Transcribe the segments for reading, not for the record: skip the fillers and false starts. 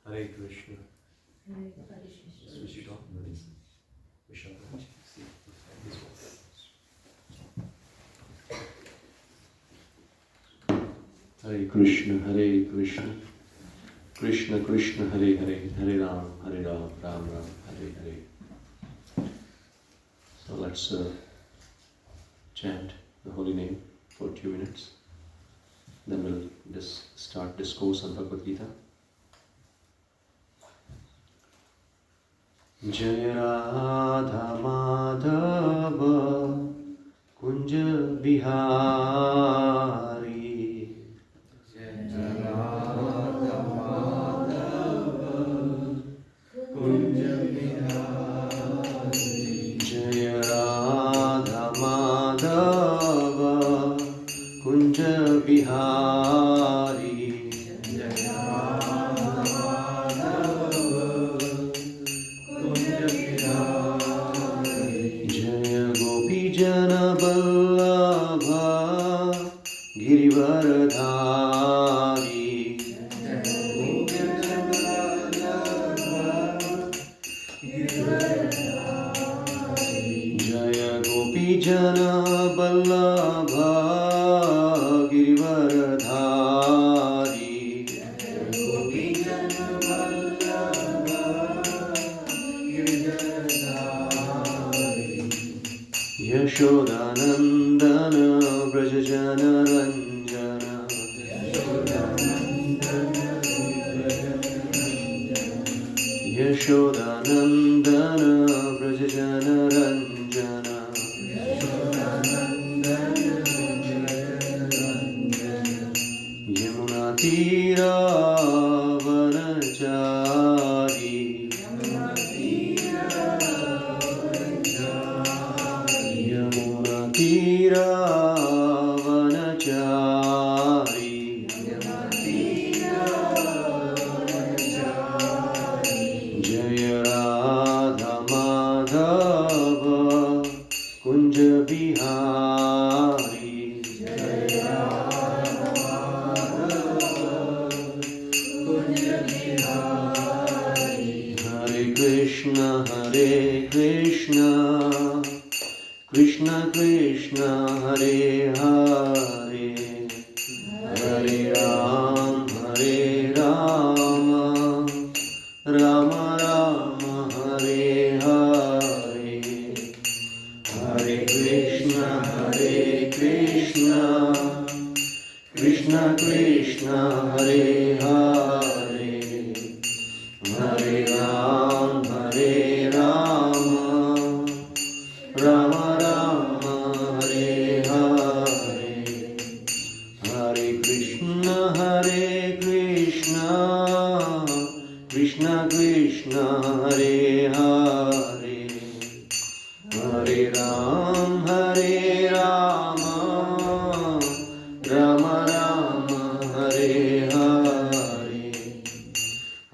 Hare Krishna. Switch it on. Vishal, see this one. Hare Krishna, Hare Krishna, Krishna Krishna, Hare Hare, Hare Ram, Ram Ram, Hare Hare. So let's chant the holy name for 2 minutes. Then we'll just start discourse on Bhagavad Gita. Jaya Radha Madhava Kunja Bihari. Jaya Radha Madhava Kunja Bihari. Jaya Radha Madhava Kunja Bihari. Giridhari. Jaya Gopi Jana Ballabha Giridhari. Yashodanandana Brajajana Ranjana. Yashodanandana Brajajana Ranjana. Yamuna Tira Vanachari. Yamuna Tira Vanachari. Jaya Radha Madhava Kunja Bihari. Jaya Radha Madhava Kunja Bihari. Hare Krishna, Hare Krishna, Krishna Krishna, Hare Hare, Hare Ram, Hare Rama, Rama Rama, Hare Hare. Hare Krishna, Krishna Krishna, Hare Hare, Hare Ram, Hare Rama, Rama Rama, Hare Hare. Hare Krishna, Krishna Krishna, Hare Hare, Hare Ram, Hare Rama, Rama Rama, Hare Hare.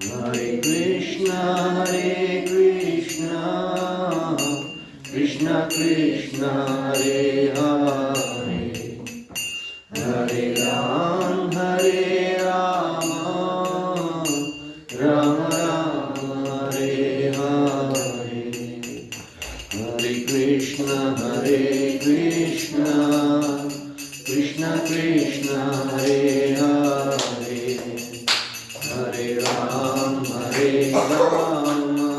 Hare Krishna, Krishna Krishna, Hare Hare, Hare Ram, Hare Rama, Rama Rama, Hare Hare. Hare Krishna, Krishna Krishna, Hare Hare, Hare Ram, Hare Rama,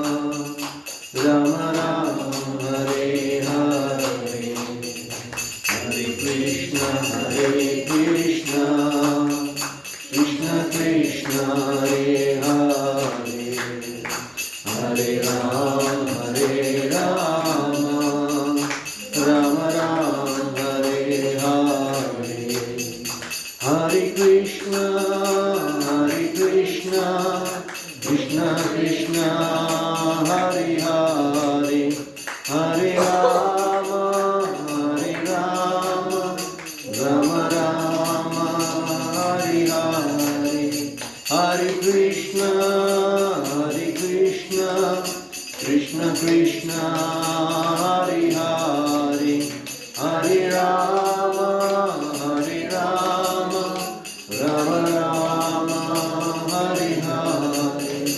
Rama Rama, Hare Hare. Hare Krishna, Krishna Krishna, Hare Hare, Hare Ram, Hare Rama, Rama Rama, Hare Hare. Hare Krishna, Krishna Krishna, Hare Hare, Hare Rama, Rama Rama, Hare Hare. Hare Krishna, Krishna Krishna, Hare Hare, Hare Rama, Rama Rama, Hare Hare.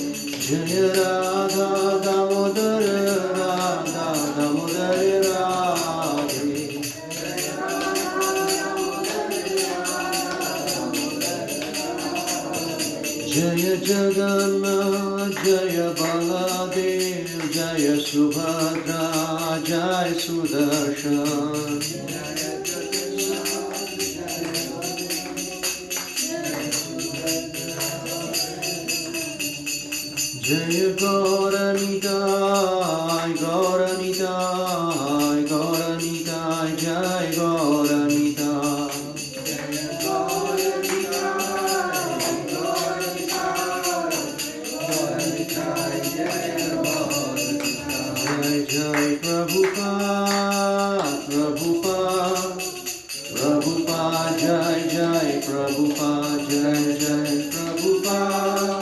Jaya Jagannath, Jaya Baladev, Jaya Subhadra, Jaya Sudarshan. Jaya Gauranitai, Gauranitai, Gauranitai, Jaya Gauranitai. Jai Prabhupada, Prabhupada, Prabhupada, Jai Jai Prabhupada, Jai Jai Prabhupada,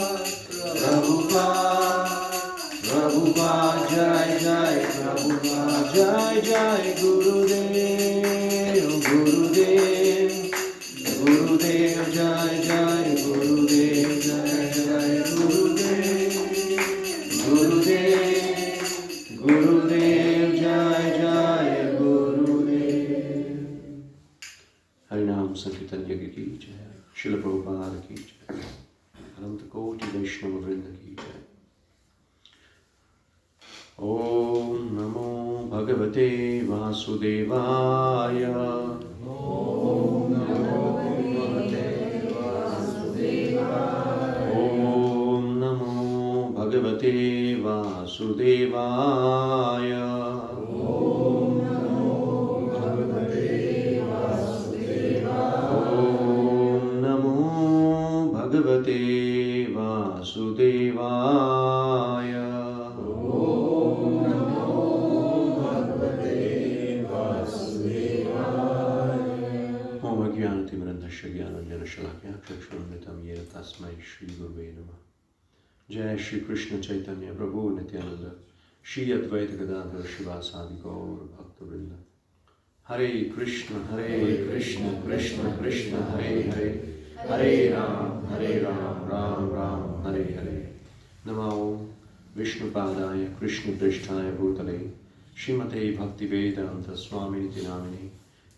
Prabhupada, Prabhupada, Jai Jai Prabhupada, Jai Jai Gurudev, Gurudev, Gurudev, Jai Jai Gurudev, Jai Jai Gurudev, Gurudev. Gurudev, Jai Jai Gurudev. Harinam Sankirtan Yagya ki jai, Srila Prabhupada ki jai, Ananta Koti Vaishnava Vrinda ki jai. Om Namo Bhagavate Vasudevaya. Om Namo Bhagavate Vasudevaya. Om Namo Bhagavate Vasudevaya. Om Namo Bhagavate Vasudevaya. Om Namo Bhagavate Vasudevaya. Om Namo Bhagavate Vasudevaya. Om Ajnanatimrandasya Jnananjana Shalakya Chakshurumritam Yena Tasmai Shri Gurve Namah. Jai Shri Krishna Chaitanya Prabhu Nityananda Shri Advaita Gadadhara Shivasadi Gaur Bhakta Vrinda. Hare Krishna, Krishna Krishna, Hare Hare, Hare Ram, Ram Ram, Hare Hare. Namo Vishnu Padaya Krishna Prishtaya Bhutale Srimate Bhakti Vedanta Swami Niti Namini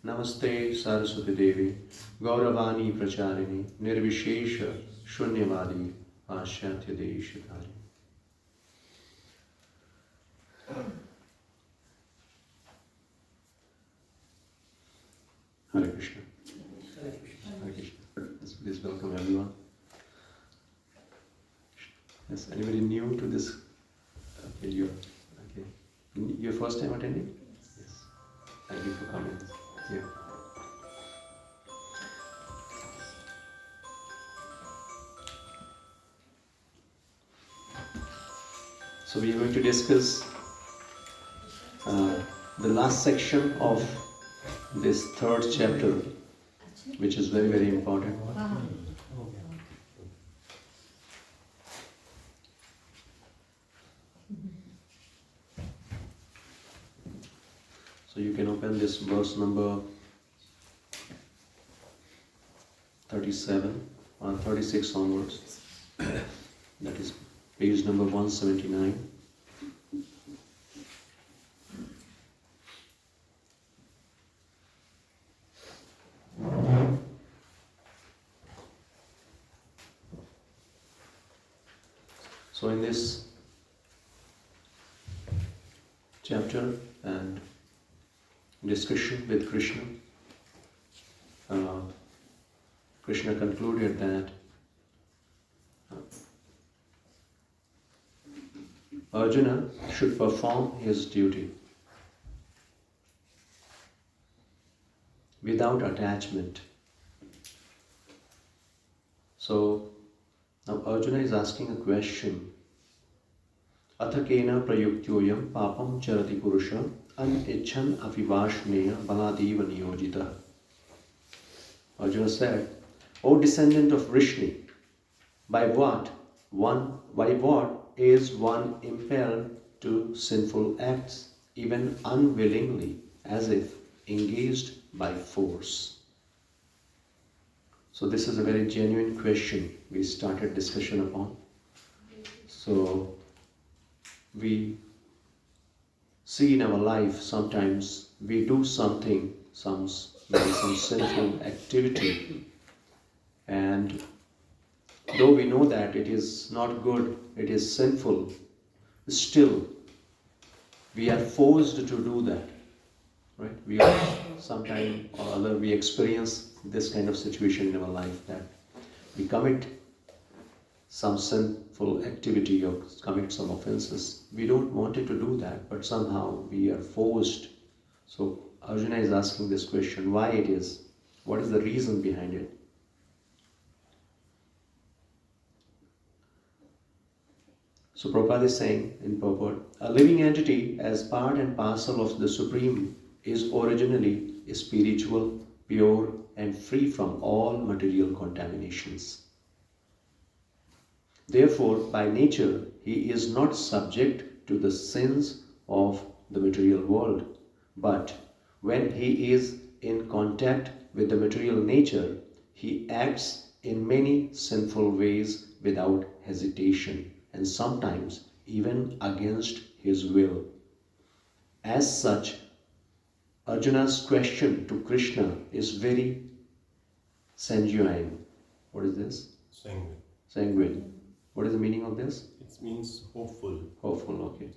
Namaste Saraswati Devi Gauravani Pracharini Nirvishesha Shunyavadi Paschatya Deshikari. Hare Krishna. Hare Krishna. Please welcome everyone. Yes, anybody new to this? Okay, your first time attending? Yes. Thank you for coming. Yeah. So we are going to discuss the last section of this third chapter, which is very, very important. So you can open this verse number 37 or 36 onwards. That is page number 179. So in this chapter and discussion with Krishna, Krishna concluded that Arjuna should perform his duty without attachment. So now Arjuna is asking a question. Athakena prayukyoyam papam charati purusha anichan avivashneya baladiva niyojita. Arjuna said, O descendant of Vrishni, by what is one impelled to sinful acts, even unwillingly, as if engaged by force? So this is a very genuine question we started discussion upon. So we see in our life sometimes we do something, maybe some sinful activity, and though we know that it is not good, it is sinful, still we are forced to do that, right? We are sometime or other we experience this kind of situation in our life that we commit some sinful activity or commit some offenses. We don't want it to do that, but somehow we are forced. So Arjuna is asking this question, why it is? What is the reason behind it? So Prabhupada is saying in purport, a living entity as part and parcel of the Supreme is originally spiritual, pure and free from all material contaminations. Therefore, by nature, he is not subject to the sins of the material world. But when he is in contact with the material nature, he acts in many sinful ways without hesitation and sometimes even against his will. As such, Arjuna's question to Krishna is very sanguine. What is this? Sanguine. Sanguine. What is the meaning of this? It means hopeful. Hopeful, okay.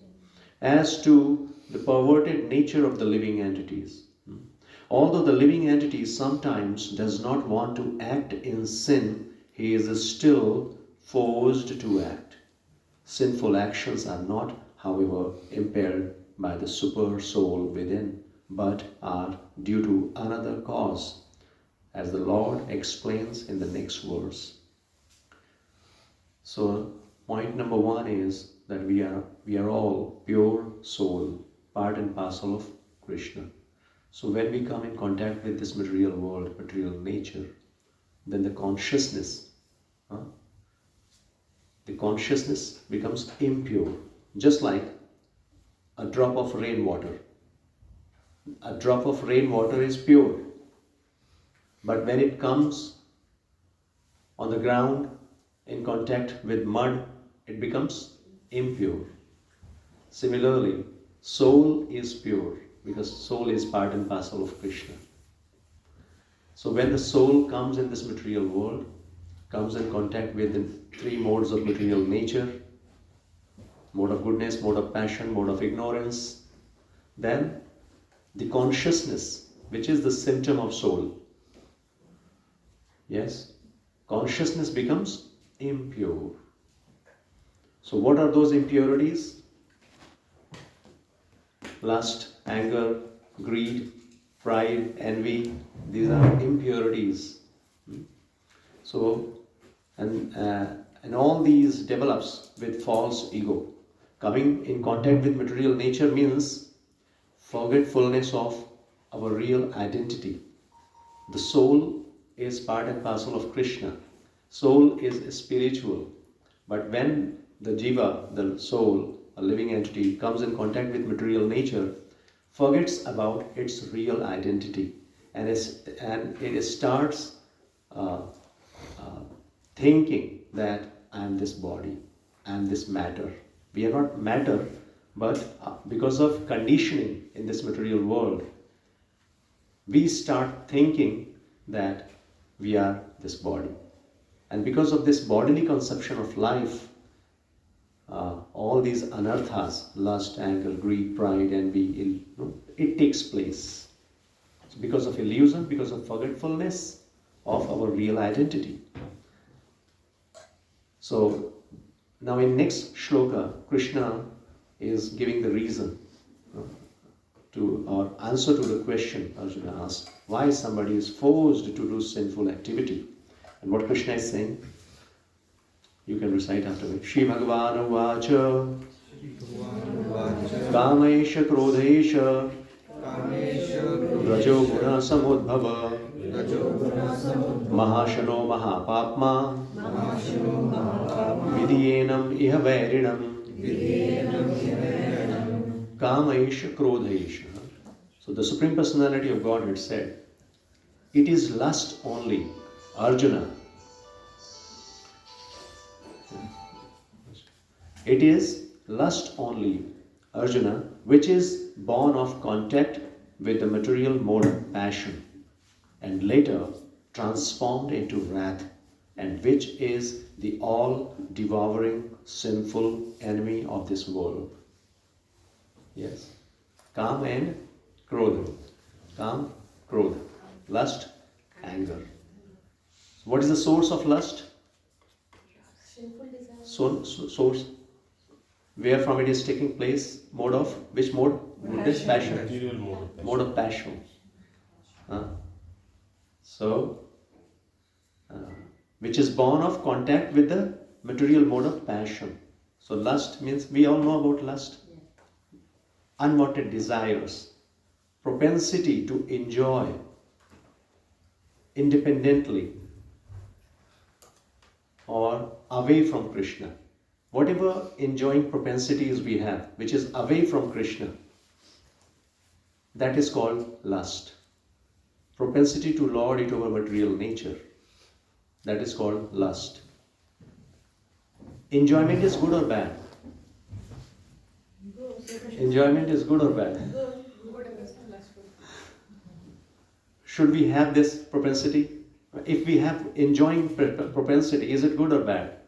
As to the perverted nature of the living entities. Although the living entity sometimes does not want to act in sin, he is still forced to act. Sinful actions are not, however, impaired by the super soul within, but are due to another cause, as the Lord explains in the next verse. So, point number one is that we are all pure soul, part and parcel of Krishna. So when we come in contact with this material world, material nature, then the consciousness becomes impure, just like a drop of rainwater. A drop of rainwater is pure, but when it comes on the ground in contact with mud, it becomes impure. Similarly, soul is pure because soul is part and parcel of Krishna. So when the soul comes in this material world, comes in contact with the three modes of material nature, mode of goodness, mode of passion, mode of ignorance, then the consciousness, which is the symptom of soul, yes, consciousness becomes impure. So what are those impurities? Lust, anger, greed, pride, envy, these are impurities. So, and all these develops with false ego. Coming in contact with material nature means forgetfulness of our real identity. The soul is part and parcel of Krishna. Soul is spiritual. But when the jiva, the soul, a living entity, comes in contact with material nature, forgets about its real identity and it starts thinking that I am this body, I am this matter. We are not matter, but because of conditioning in this material world, we start thinking that we are this body. And because of this bodily conception of life, all these anarthas, lust, anger, greed, pride, envy, it takes place. So because of illusion, because of forgetfulness of our real identity. So now in next shloka, Krishna is giving the reason to or answer to the question Arjuna asked, why somebody is forced to do sinful activity. And what Krishna is saying, you can recite after me. Shri Bhagavan Vacha Kamesha Krodesha Rajo Guna Samudbhava Mahashano Mahapapma Vidyenam Iha Vairinam Kamesha Krodesha. So the Supreme Personality of Godhead said, it is lust only, Arjuna. It is lust only, Arjuna, which is born of contact with the material mode of passion and later transformed into wrath and which is the all-devouring, sinful enemy of this world. Yes. Kam and Krodha. Kam, Krodha. Lust, anger. What is the source of lust? Sinful desire. Source. Where from it is taking place? Mode of, which mode? Buddhist passion. Material mode of passion. Mode of passion. So, which is born of contact with the material mode of passion. So lust means, we all know about lust. Unwanted desires, propensity to enjoy independently or away from Krishna. Whatever enjoying propensities we have, which is away from Krishna, that is called lust. Propensity to lord it over material nature, that is called lust. Enjoyment is good or bad? Enjoyment is good or bad? Should we have this propensity? If we have enjoying propensity, is it good or bad?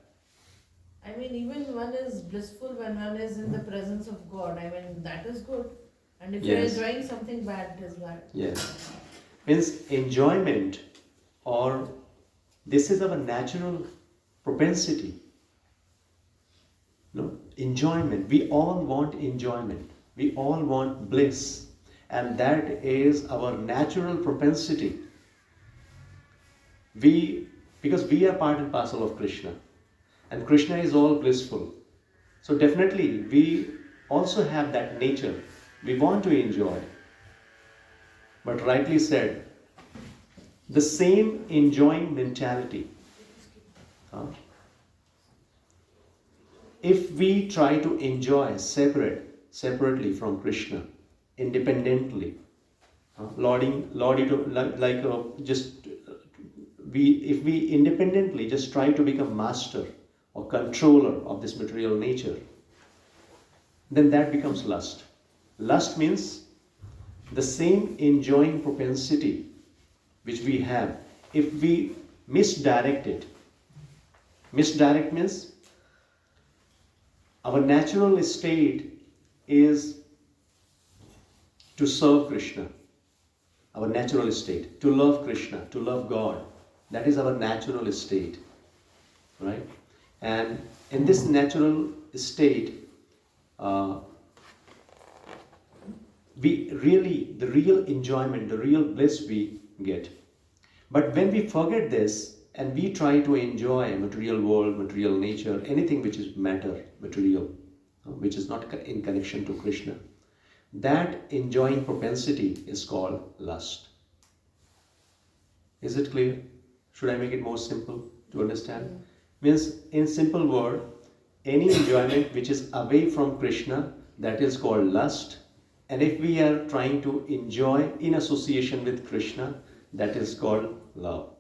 I mean, even one is blissful when one is in the presence of God. I mean, that is good. And if Yes. you're enjoying something bad, it is bad. Yes. Means enjoyment, or this is our natural propensity. No? Enjoyment. We all want enjoyment. We all want bliss. And that is our natural propensity. Because we are part and parcel of Krishna. And Krishna is all blissful. So definitely we also have that nature. We want to enjoy. But rightly said, the same enjoying mentality. If we try to enjoy separately from Krishna, independently, if we independently just try to become master or controller of this material nature, then that becomes lust. Lust means the same enjoying propensity which we have, if we misdirect it. Misdirect means our natural state is to serve Krishna. Our natural state, to love Krishna, to love God. That is our natural state, right? And in this natural state, the real enjoyment, the real bliss we get. But when we forget this and we try to enjoy material world, material nature, anything which is matter, material, which is not in connection to Krishna, that enjoying propensity is called lust. Is it clear? Should I make it more simple to understand? Means, in simple word, any enjoyment which is away from Krishna, that is called lust. And if we are trying to enjoy in association with Krishna, that is called love.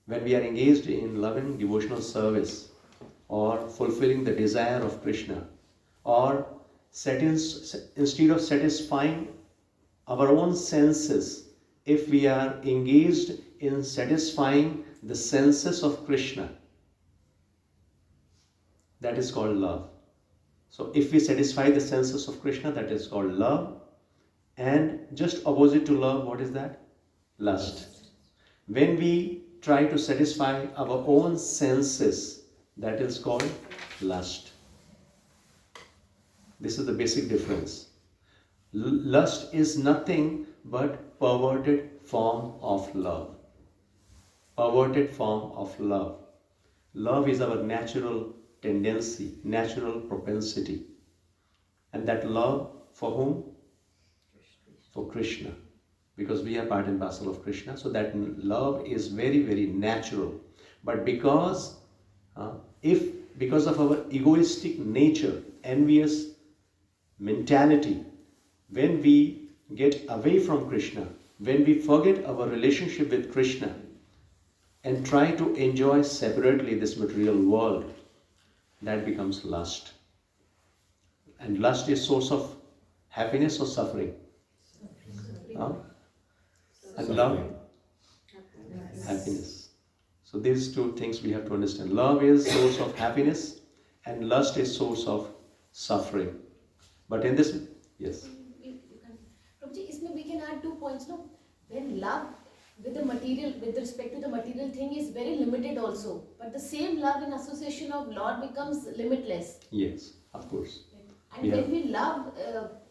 When we are engaged in loving devotional service, or fulfilling the desire of Krishna, or instead of satisfying our own senses, if we are engaged in satisfying the senses of Krishna, that is called love. So if we satisfy the senses of Krishna, that is called love. And just opposite to love, what is that? Lust. When we try to satisfy our own senses, that is called lust. This is the basic difference. Lust is nothing but perverted form of love. Perverted form of love. Love is our natural tendency, natural propensity. And that love for whom? For Krishna. Because we are part and parcel of Krishna. So that love is very, very natural. But because of our egoistic nature, envious mentality, when we get away from Krishna, when we forget our relationship with Krishna and try to enjoy separately this material world, that becomes lust. And lust is source of happiness or suffering? And love? Happiness. So these two things we have to understand. Love is source of happiness and lust is source of suffering. But in this, yes. Prabhuji, isme we can add 2 points, no? When love with the material, with respect to the material thing is very limited also. But the same love in association of Lord becomes limitless. Yes, of course. And when we love,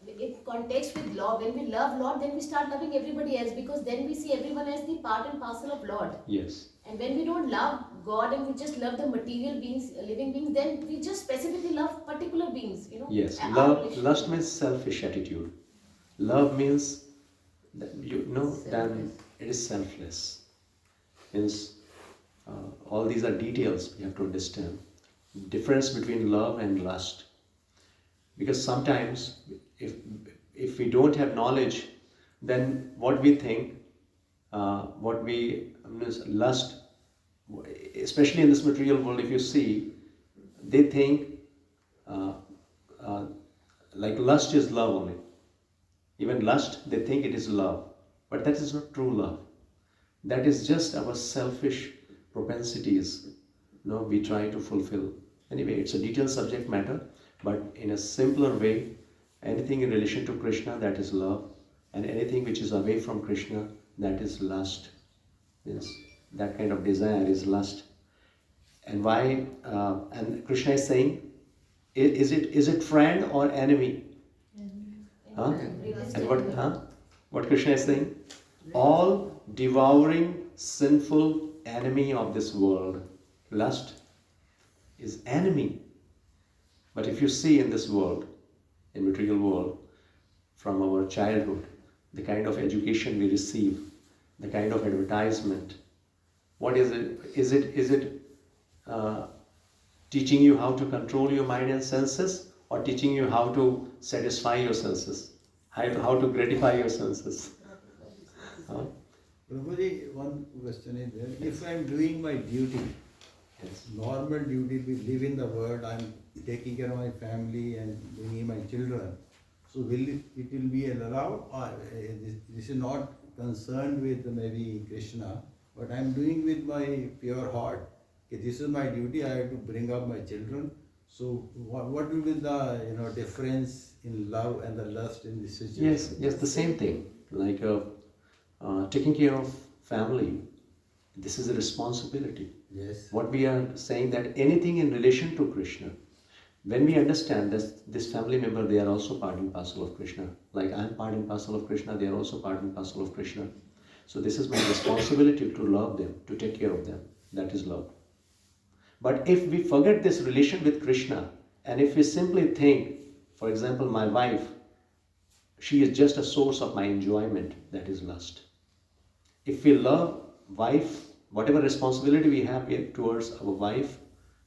in context with love, when we love Lord, then we start loving everybody else, because then we see everyone as the part and parcel of Lord. Yes. And when we don't love God and we just love the material beings, living beings, then we just specifically love particular beings, you know. Yes, lust means selfish attitude. Love means that then it is selfless. Means all these are details we have to understand. Difference between love and lust. Because sometimes if we don't have knowledge, then what we think, lust, especially in this material world, if you see, they think like lust is love only. Even lust, they think it is love. But that is not true love. That is just our selfish propensities. We try to fulfill. Anyway, it's a detailed subject matter, but in a simpler way, anything in relation to Krishna, that is love. And anything which is away from Krishna, that is lust. Yes, that kind of desire is lust. And why? And Krishna is saying, is it friend or enemy? Huh? And what Krishna is saying? All devouring, sinful enemy of this world. Lust is enemy. But if you see in this world, in material world, from our childhood, the kind of education we receive, the kind of advertisement, what is it? Is it teaching you how to control your mind and senses, or teaching you how to satisfy your senses, how to gratify your senses? Prabhuji, one question is there. If I am doing my duty, Yes. normal duty, we live in the world, I am taking care of my family and bringing my children. So will it will be allowed, or this is not concerned with maybe Krishna, but I am doing with my pure heart. Okay, this is my duty, I have to bring up my children. So what will be the difference in love and the lust in this situation? Yes, the same thing. Like taking care of family, this is a responsibility. Yes. What we are saying, that anything in relation to Krishna, when we understand that this family member, they are also part and parcel of Krishna. Like I am part and parcel of Krishna, they are also part and parcel of Krishna. So this is my responsibility to love them, to take care of them. That is love. But if we forget this relation with Krishna, and if we simply think, for example, my wife, she is just a source of my enjoyment, that is lust. If we love wife, whatever responsibility we have towards our wife,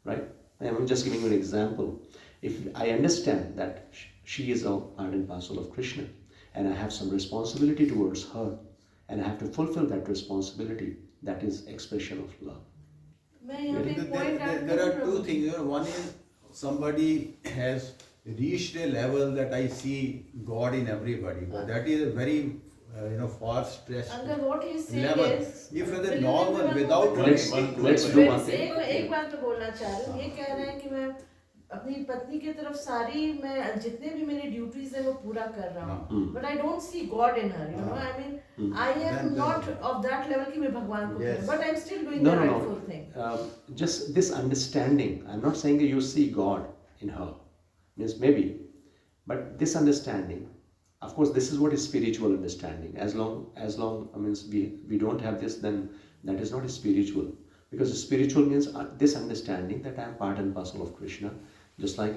right? I'm just giving you an example. If I understand that she is a part and parcel of Krishna, and I have some responsibility towards her, and I have to fulfill that responsibility, that is expression of love. There are two things. One is somebody has reached a level that I see God in everybody, but that is a very far stretched Agar what he is saying level. is, If it is normal without Let's do one thing. एक बात मैं बोलना चाह रही हूँ, ये कह रहे हैं कि मैं अपनी पत्नी की तरफ सारी मैं जितने भी मेरी ड्यूटीज है वो पूरा कर रहा हूँ, but I don't see God in her, I mean I am not of that level कि मैं भगवान को करूँ, but I'm still doing the rightful thing. Just this understanding, I'm not saying that you see God in her, means maybe, but this understanding, of course, this is what is spiritual understanding. As long means we don't have this, then that is not spiritual. Because spiritual means this understanding that I am part and parcel of Krishna, just like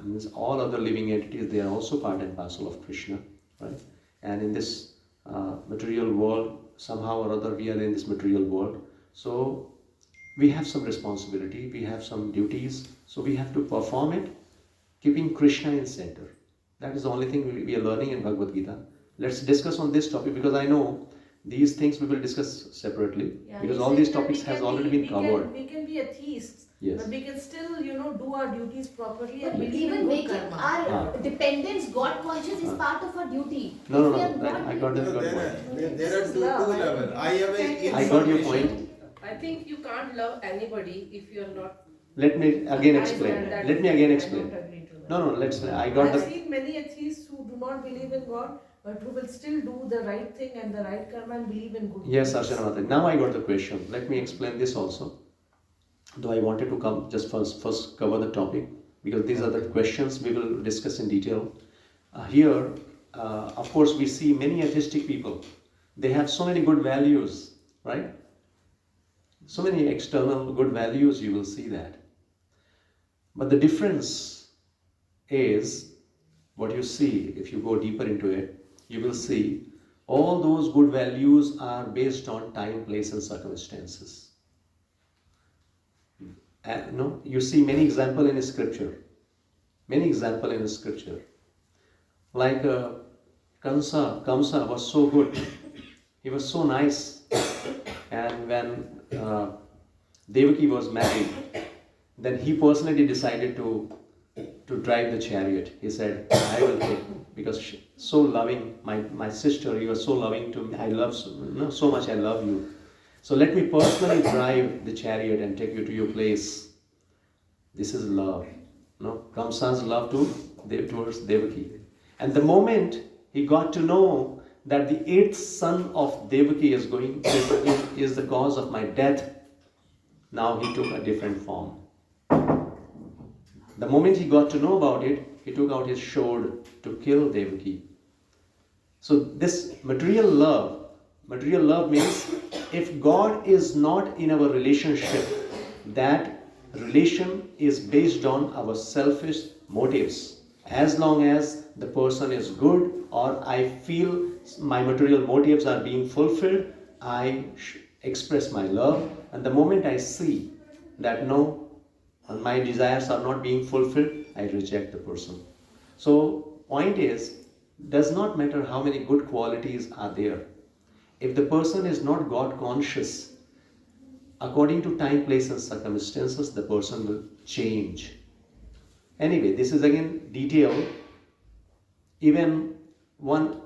means all other living entities, they are also part and parcel of Krishna, right? And in this material world, somehow or other, we are in this material world. So we have some responsibility, we have some duties, so we have to perform it, keeping Krishna in center. That is the only thing we are learning in Bhagavad Gita. Let's discuss on this topic, because I know these things we will discuss separately, because all these topics has already been covered. We can be atheists, Yes. but we can still, do our duties properly and believe Even in good making karma. our dependence God conscious is part of our duty. No, If we are not I got that There point. are two levels. I have I got your point. I think you can't love anybody if you are not. Let me again explain. that Let me is- again I explain. don't agree to that. No, let's. I got I've the. seen many atheists who do not believe in God, but who will still do the right thing and the right karma and believe in good Yes, deeds. Archana Mata. Now I got the question. Let me explain this also. Though I wanted to come just first cover the topic, because these are the questions we will discuss in detail. Here, of course, we see many atheistic people. They have so many good values, right? So many external good values, you will see that. But the difference is what you see. If you go deeper into it, you will see all those good values are based on time, place, and circumstances. And no, you see many examples in scripture. Many examples in scripture. Like Kamsa was so good. He was so nice. And when Devaki was married, then he personally decided to drive the chariot. He said, I will take, because she, so loving, my sister, you are so loving to me. I love so much I love you. So let me personally drive the chariot and take you to your place. This is love. No, Kamsa's love towards Devaki. And the moment he got to know that the eighth son of Devaki is the cause of my death, now he took a different form. The moment he got to know about it, he took out his sword to kill Devaki. So this material love means if God is not in our relationship, that relation is based on our selfish motives. As long as the person is good or I feel my material motives are being fulfilled, I express my love. And the moment I see that no, my desires are not being fulfilled, I reject the person. So point is, does not matter how many good qualities are there. If the person is not God conscious, according to time, place and circumstances, the person will change. Anyway, this is again detailed. Even one,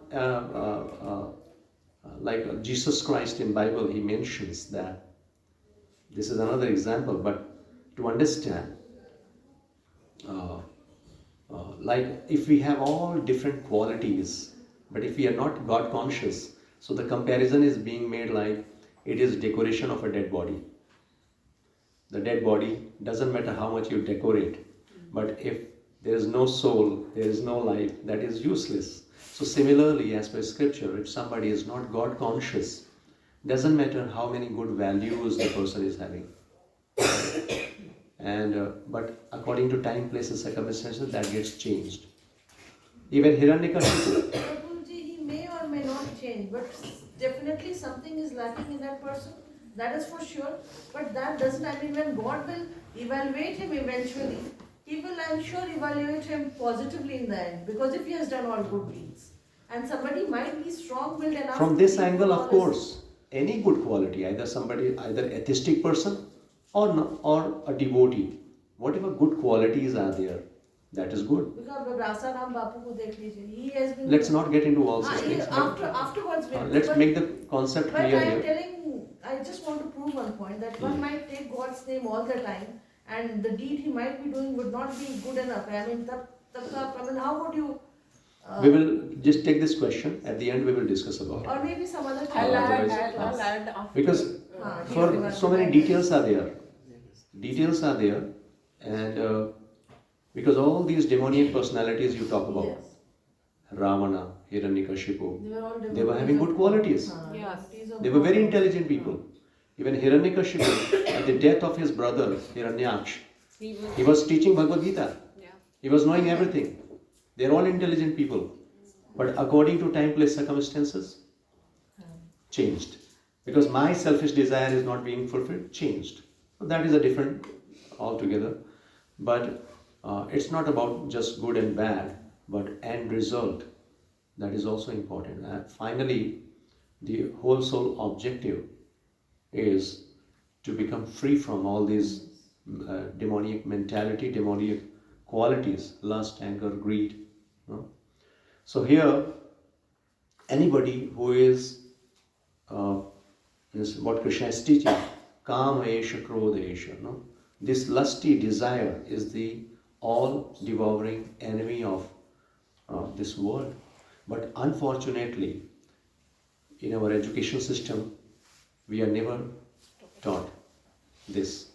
like Jesus Christ in Bible, he mentions that. This is another example, but to understand, like if we have all different qualities, but if we are not God conscious, so the comparison is being made like it is decoration of a dead body. The dead body, doesn't matter how much you decorate, but if there is no soul, there is no life, that is useless. So similarly, as per scripture, if somebody is not God conscious, doesn't matter how many good values the person is having. And but according to time, place and circumstances, that gets changed. Even Hiranyakashipu. Prabhuji, he may or may not change, but definitely something is lacking in that person. That is for sure. But that doesn't, I mean, when God will evaluate him eventually, he will, I'm sure, evaluate him positively in the end. Because if he has done all good deeds, and somebody might be strong-willed enough. From this angle, of course, any good quality, either atheistic person or a devotee, whatever good qualities are there, that is good. Because Rasa Ram Bapu ko dekh lijiye, he has been. Let's not get into all such things. Afterwards, Let's make the concept but clear I am here. telling, I just want to prove one point that one might take God's name all the time, and the deed he might be doing would not be good enough. I mean, how would you? We will just take this question. At the end, we will discuss about it. Or maybe some other thing. I'll Otherwise- add after. Because for so many details are there. Details are there, and because all these demoniac personalities you talk about, Yes. Ravana, Hiranyakashipu, They were all they were having good qualities. Yes. They were very intelligent people. Even Hiranyakashipu, at the death of his brother Hiranyaksh, he was teaching Bhagavad Gita. Yeah. He was knowing everything. They are all intelligent people. But according to time, place, circumstances, changed. Because my selfish desire is not being fulfilled, changed. So that is a different altogether. But it's not about just good and bad, but end result. That is also important. And finally, the whole soul objective is to become free from all these demoniac mentality, demoniac qualities, lust, anger, greed. No? So here, anybody who is what Krishna is teaching, kama esha krodha esha. No? This lusty desire is the all-devouring enemy of this world. But unfortunately, in our education system, we are never taught this.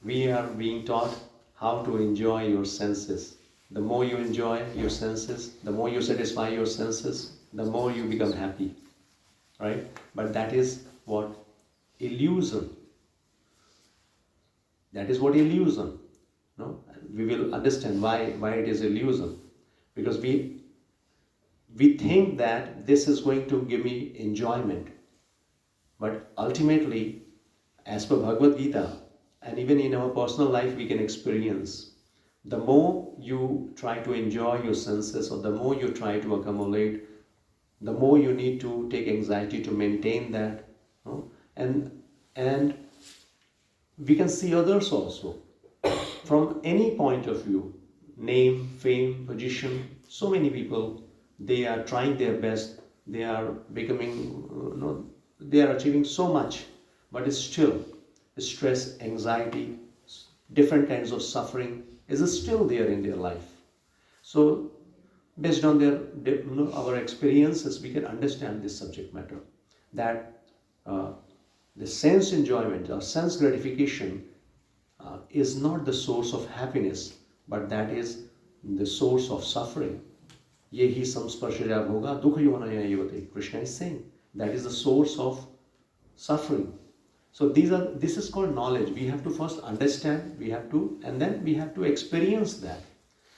We are being taught how to enjoy your senses. The more you enjoy your senses, the more you satisfy your senses, the more you become happy. Right? But that is what? Illusion. That is what illusion. No? We will understand why it is illusion. Because we think that this is going to give me enjoyment. But ultimately, as per Bhagavad Gita, and even in our personal life we can experience, the more you try to enjoy your senses, or the more you try to accumulate, the more you need to take anxiety to maintain that. No? And we can see others also. From any point of view, name, fame, position, so many people, they are trying their best, they are becoming, they are achieving so much, but it's still stress, anxiety, different kinds of suffering is still there in their life. So, based on our experiences, we can understand this subject matter, that the sense enjoyment or sense gratification is not the source of happiness, but that is the source of suffering. Yehi samsparshaja bhoga dukha yonaya yavate. Krishna is saying that is the source of suffering. So this is called knowledge. We have to first understand, and then we have to experience that.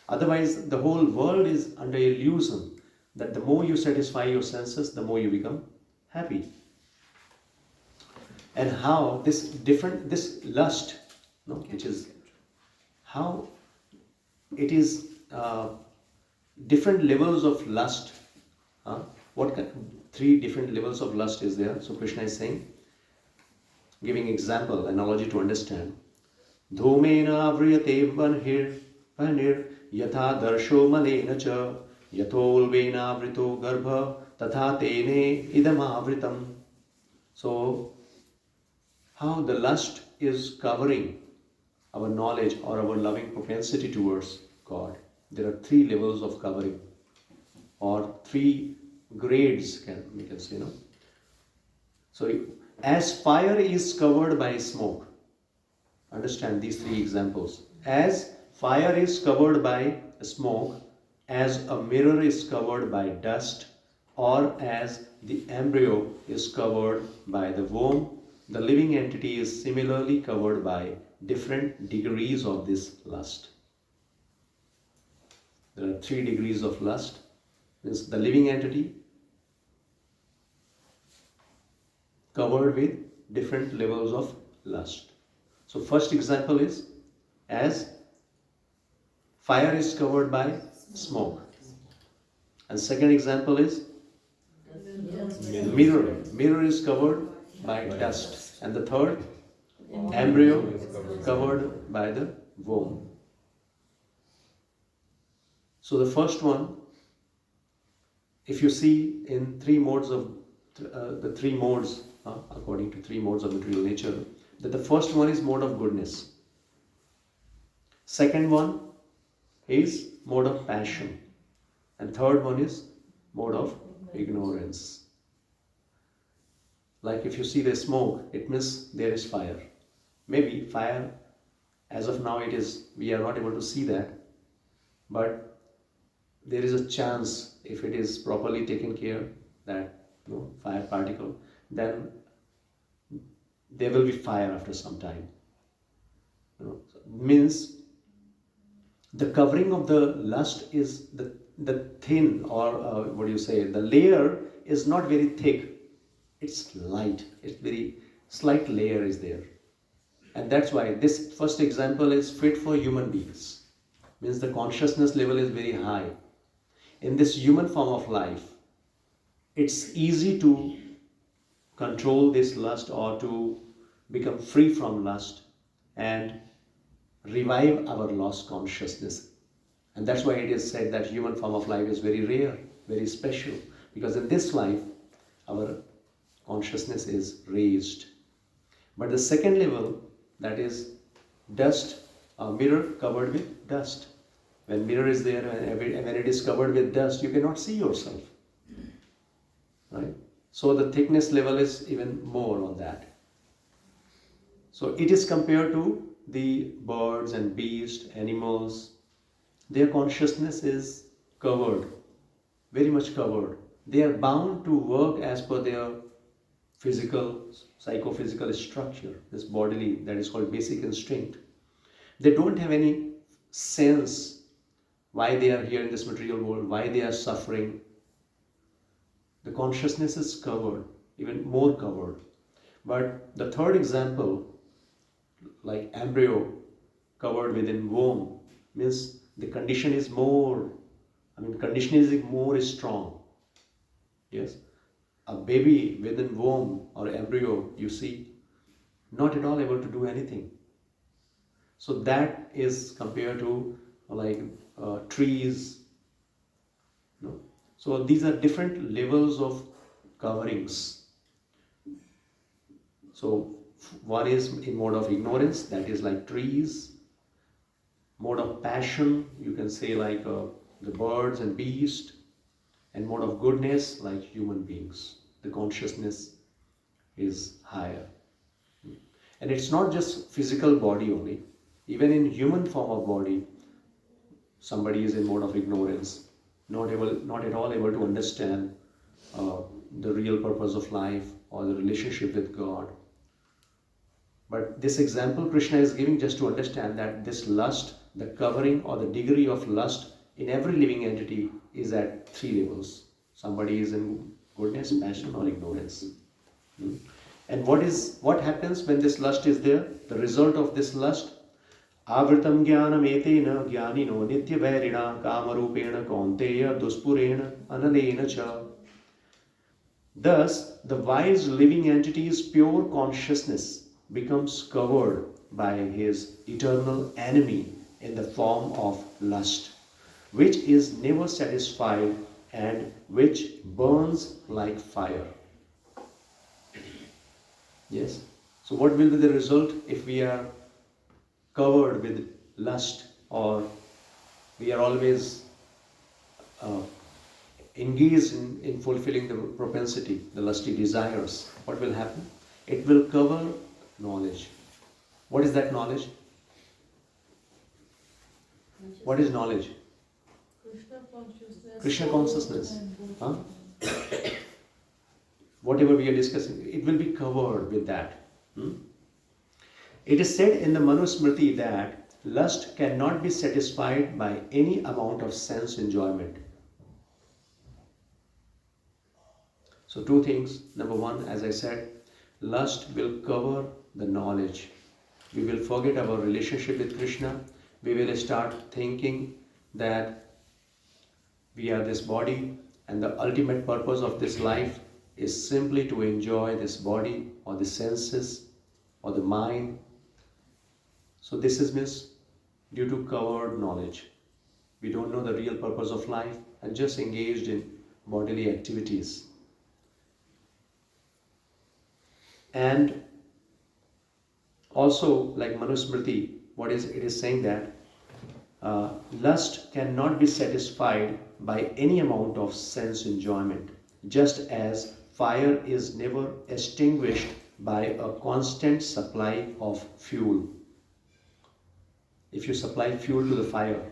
Otherwise, the whole world is under illusion that the more you satisfy your senses, the more you become happy. And how this lust, which is how it is different levels of lust. Three different levels of lust is there. So Krishna is saying, giving example, analogy to understand. Dhumena avriyate vanir yatha darsho malena cha yatholvena avrito garbha tatha tene idam avritam. So, how the lust is covering our knowledge or our loving propensity towards God. There are three levels of covering, or three grades, we can say, no? So, as fire is covered by smoke, understand these three examples. As fire is covered by smoke, as a mirror is covered by dust, or as the embryo is covered by the womb, the living entity is similarly covered by different degrees of this lust. There are 3 degrees of lust. Means the living entity covered with different levels of lust. So first example is, as fire is covered by smoke. And second example is, mirror is covered by dust. And the third, embryo covered by the womb. So the first one, if you see in 3 modes of the 3 modes, according to 3 modes of material nature, that the first one is mode of goodness. Second one is mode of passion. And third one is mode of ignorance. Like if you see the smoke, it means there is fire. Maybe fire, as of now we are not able to see that, but there is a chance, if it is properly taken care, that fire particle, then there will be fire after some time. Means the covering of the lust is the thin, or the layer is not very thick. It's light. It's very slight layer is there. And that's why this first example is fit for human beings. Means the consciousness level is very high. In this human form of life, it's easy to control this lust or to become free from lust and revive our lost consciousness. And that's why it is said that human form of life is very rare, very special. Because in this life, our consciousness is raised. But the second level, that is dust, a mirror covered with dust. When mirror is there and when it is covered with dust, you cannot see yourself. Right? So the thickness level is even more on that. So it is compared to the birds and beasts, animals. Their consciousness is covered, very much covered. They are bound to work as per their physical, psychophysical structure, this bodily, that is called basic instinct. They don't have any sense why they are here in this material world, why they are suffering. The consciousness is covered, even more covered. But the third example, like embryo covered within womb, means the condition is more, condition is more strong. Yes. A baby within womb or embryo, you see, not at all able to do anything. So that is compared to like trees. No? So these are different levels of coverings. So one is in mode of ignorance, that is like trees. Mode of passion, you can say like the birds and beasts. And mode of goodness, like human beings. The consciousness is higher. And it's not just physical body only. Even in human form of body, somebody is in mode of ignorance, not at all able to understand the real purpose of life or the relationship with God. But this example Krishna is giving just to understand that this lust, the covering or the degree of lust in every living entity is at 3 levels. Somebody is in goodness, passion or ignorance. And what happens when this lust is there? The result of this lust, avritam jnanam etena jnanino nitya vairina kamarupena kaunteya duspurena analena cha. Thus, the wise living entity's pure consciousness becomes covered by his eternal enemy in the form of lust, which is never satisfied and which burns like fire. Yes. So what will be the result if we are covered with lust, or we are always engaged in fulfilling the propensity, the lusty desires? What will happen? It will cover knowledge. What is that knowledge? What is knowledge? Krishna consciousness. Huh? Whatever we are discussing, it will be covered with that. It is said in the Manusmriti that lust cannot be satisfied by any amount of sense enjoyment. So 2 things. Number 1, as I said, lust will cover the knowledge. We will forget our relationship with Krishna. We will start thinking that we are this body and the ultimate purpose of this life is simply to enjoy this body or the senses or the mind. So this is due to covered knowledge. We don't know the real purpose of life and just engaged in bodily activities. And also, like Manusmriti, it is saying that lust cannot be satisfied by any amount of sense enjoyment, just as fire is never extinguished by a constant supply of fuel. If you supply fuel to the fire,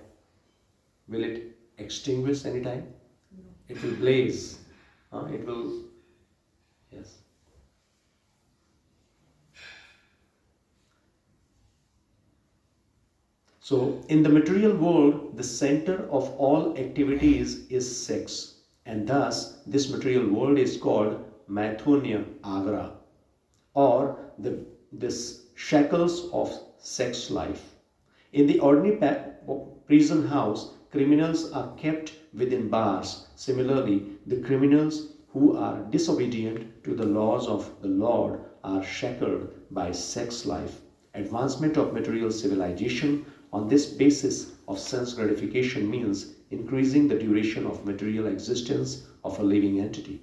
will it extinguish anytime? No. It will blaze. It will, yes. So, in the material world, the center of all activities is sex. And thus, this material world is called Maithunya Agra, or this shackles of sex life. In the ordinary prison house, criminals are kept within bars. Similarly, the criminals who are disobedient to the laws of the Lord are shackled by sex life. Advancement of material civilization on this basis of sense gratification means increasing the duration of material existence of a living entity.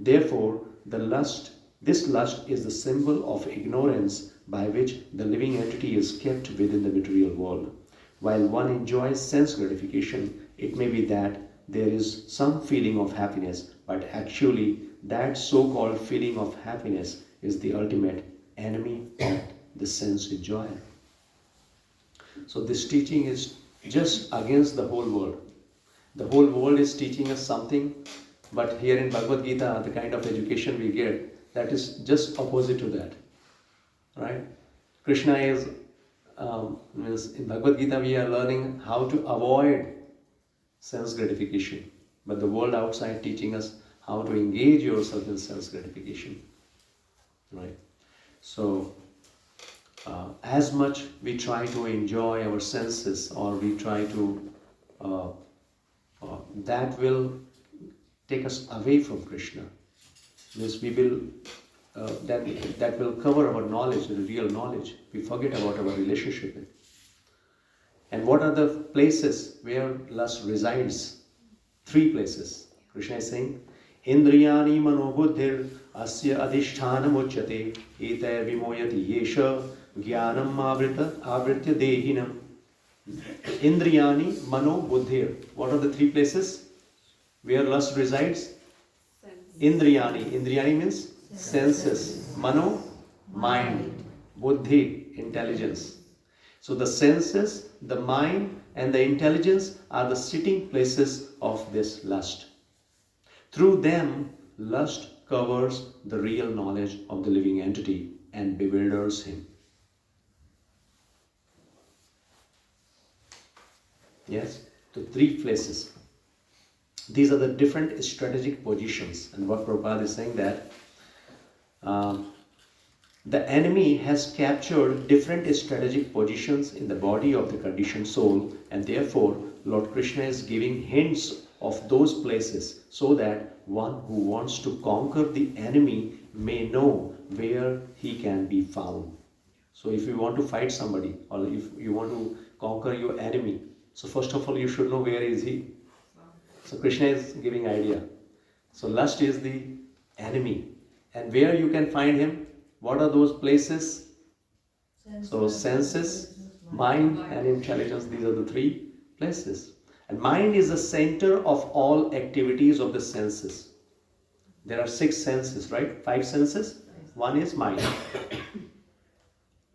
Therefore, the lust This lust is the symbol of ignorance by which the living entity is kept within the material world. While one enjoys sense gratification, it may be that there is some feeling of happiness, but actually that so-called feeling of happiness is the ultimate enemy of the sense enjoyer. So this teaching is just against the whole world. The whole world is teaching us something, but here in Bhagavad Gita, the kind of education we get, that is just opposite to that. Right? Krishna is, means in Bhagavad Gita we are learning how to avoid sense gratification, but the world outside teaching us how to engage yourself in sense gratification. Right? So, as much we try to enjoy our senses, or we try to, that will take us away from Krishna. Means we will, that will cover our knowledge, the real knowledge. We forget about our relationship with. And what are the places where lust resides? 3 places. Krishna is saying, Indriyani manobuddhir asya adhishthanam uchyate etair vimoyati yesha jnanam avritya dehinam. Indriyani manobuddhir. What are the 3 places where lust resides? Indriyani. Indriyani means senses. Mano, mind. Buddhi, intelligence. So the senses, the mind and the intelligence are the sitting places of this lust. Through them, lust covers the real knowledge of the living entity and bewilders him. Yes, to 3 places. These are the different strategic positions, and what Prabhupada is saying that the enemy has captured different strategic positions in the body of the conditioned soul, and therefore Lord Krishna is giving hints of those places so that one who wants to conquer the enemy may know where he can be found. So if you want to fight somebody, or if you want to conquer your enemy, so first of all you should know where is he. So Krishna is giving idea. So lust is the enemy, and where you can find him, what are those places? So senses, mind and intelligence, these are the 3 places. And mind is the center of all activities of the senses. There are 6 senses, right? 5 senses. One is mind.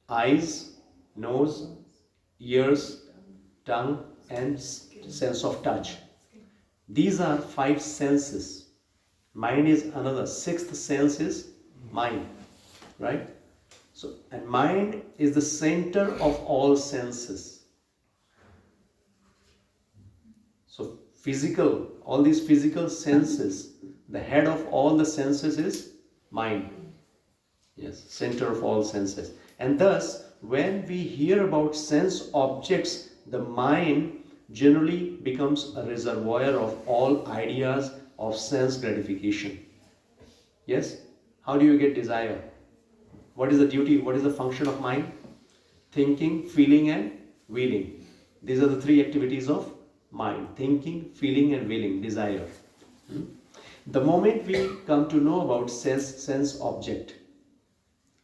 Eyes, nose, ears, tongue and sense of touch. These are 5 senses. Mind is another. 6th sense is mind. Right? So, and mind is the center of all senses. So physical, all these physical senses, the head of all the senses is mind. Yes, center of all senses. And thus, when we hear about sense objects, the mind generally becomes a reservoir of all ideas of sense gratification. Yes? How do you get desire? What is the duty? What is the function of mind? Thinking, feeling and willing. These are the 3 activities of mind. Thinking, feeling and willing, desire. The moment we come to know about sense object,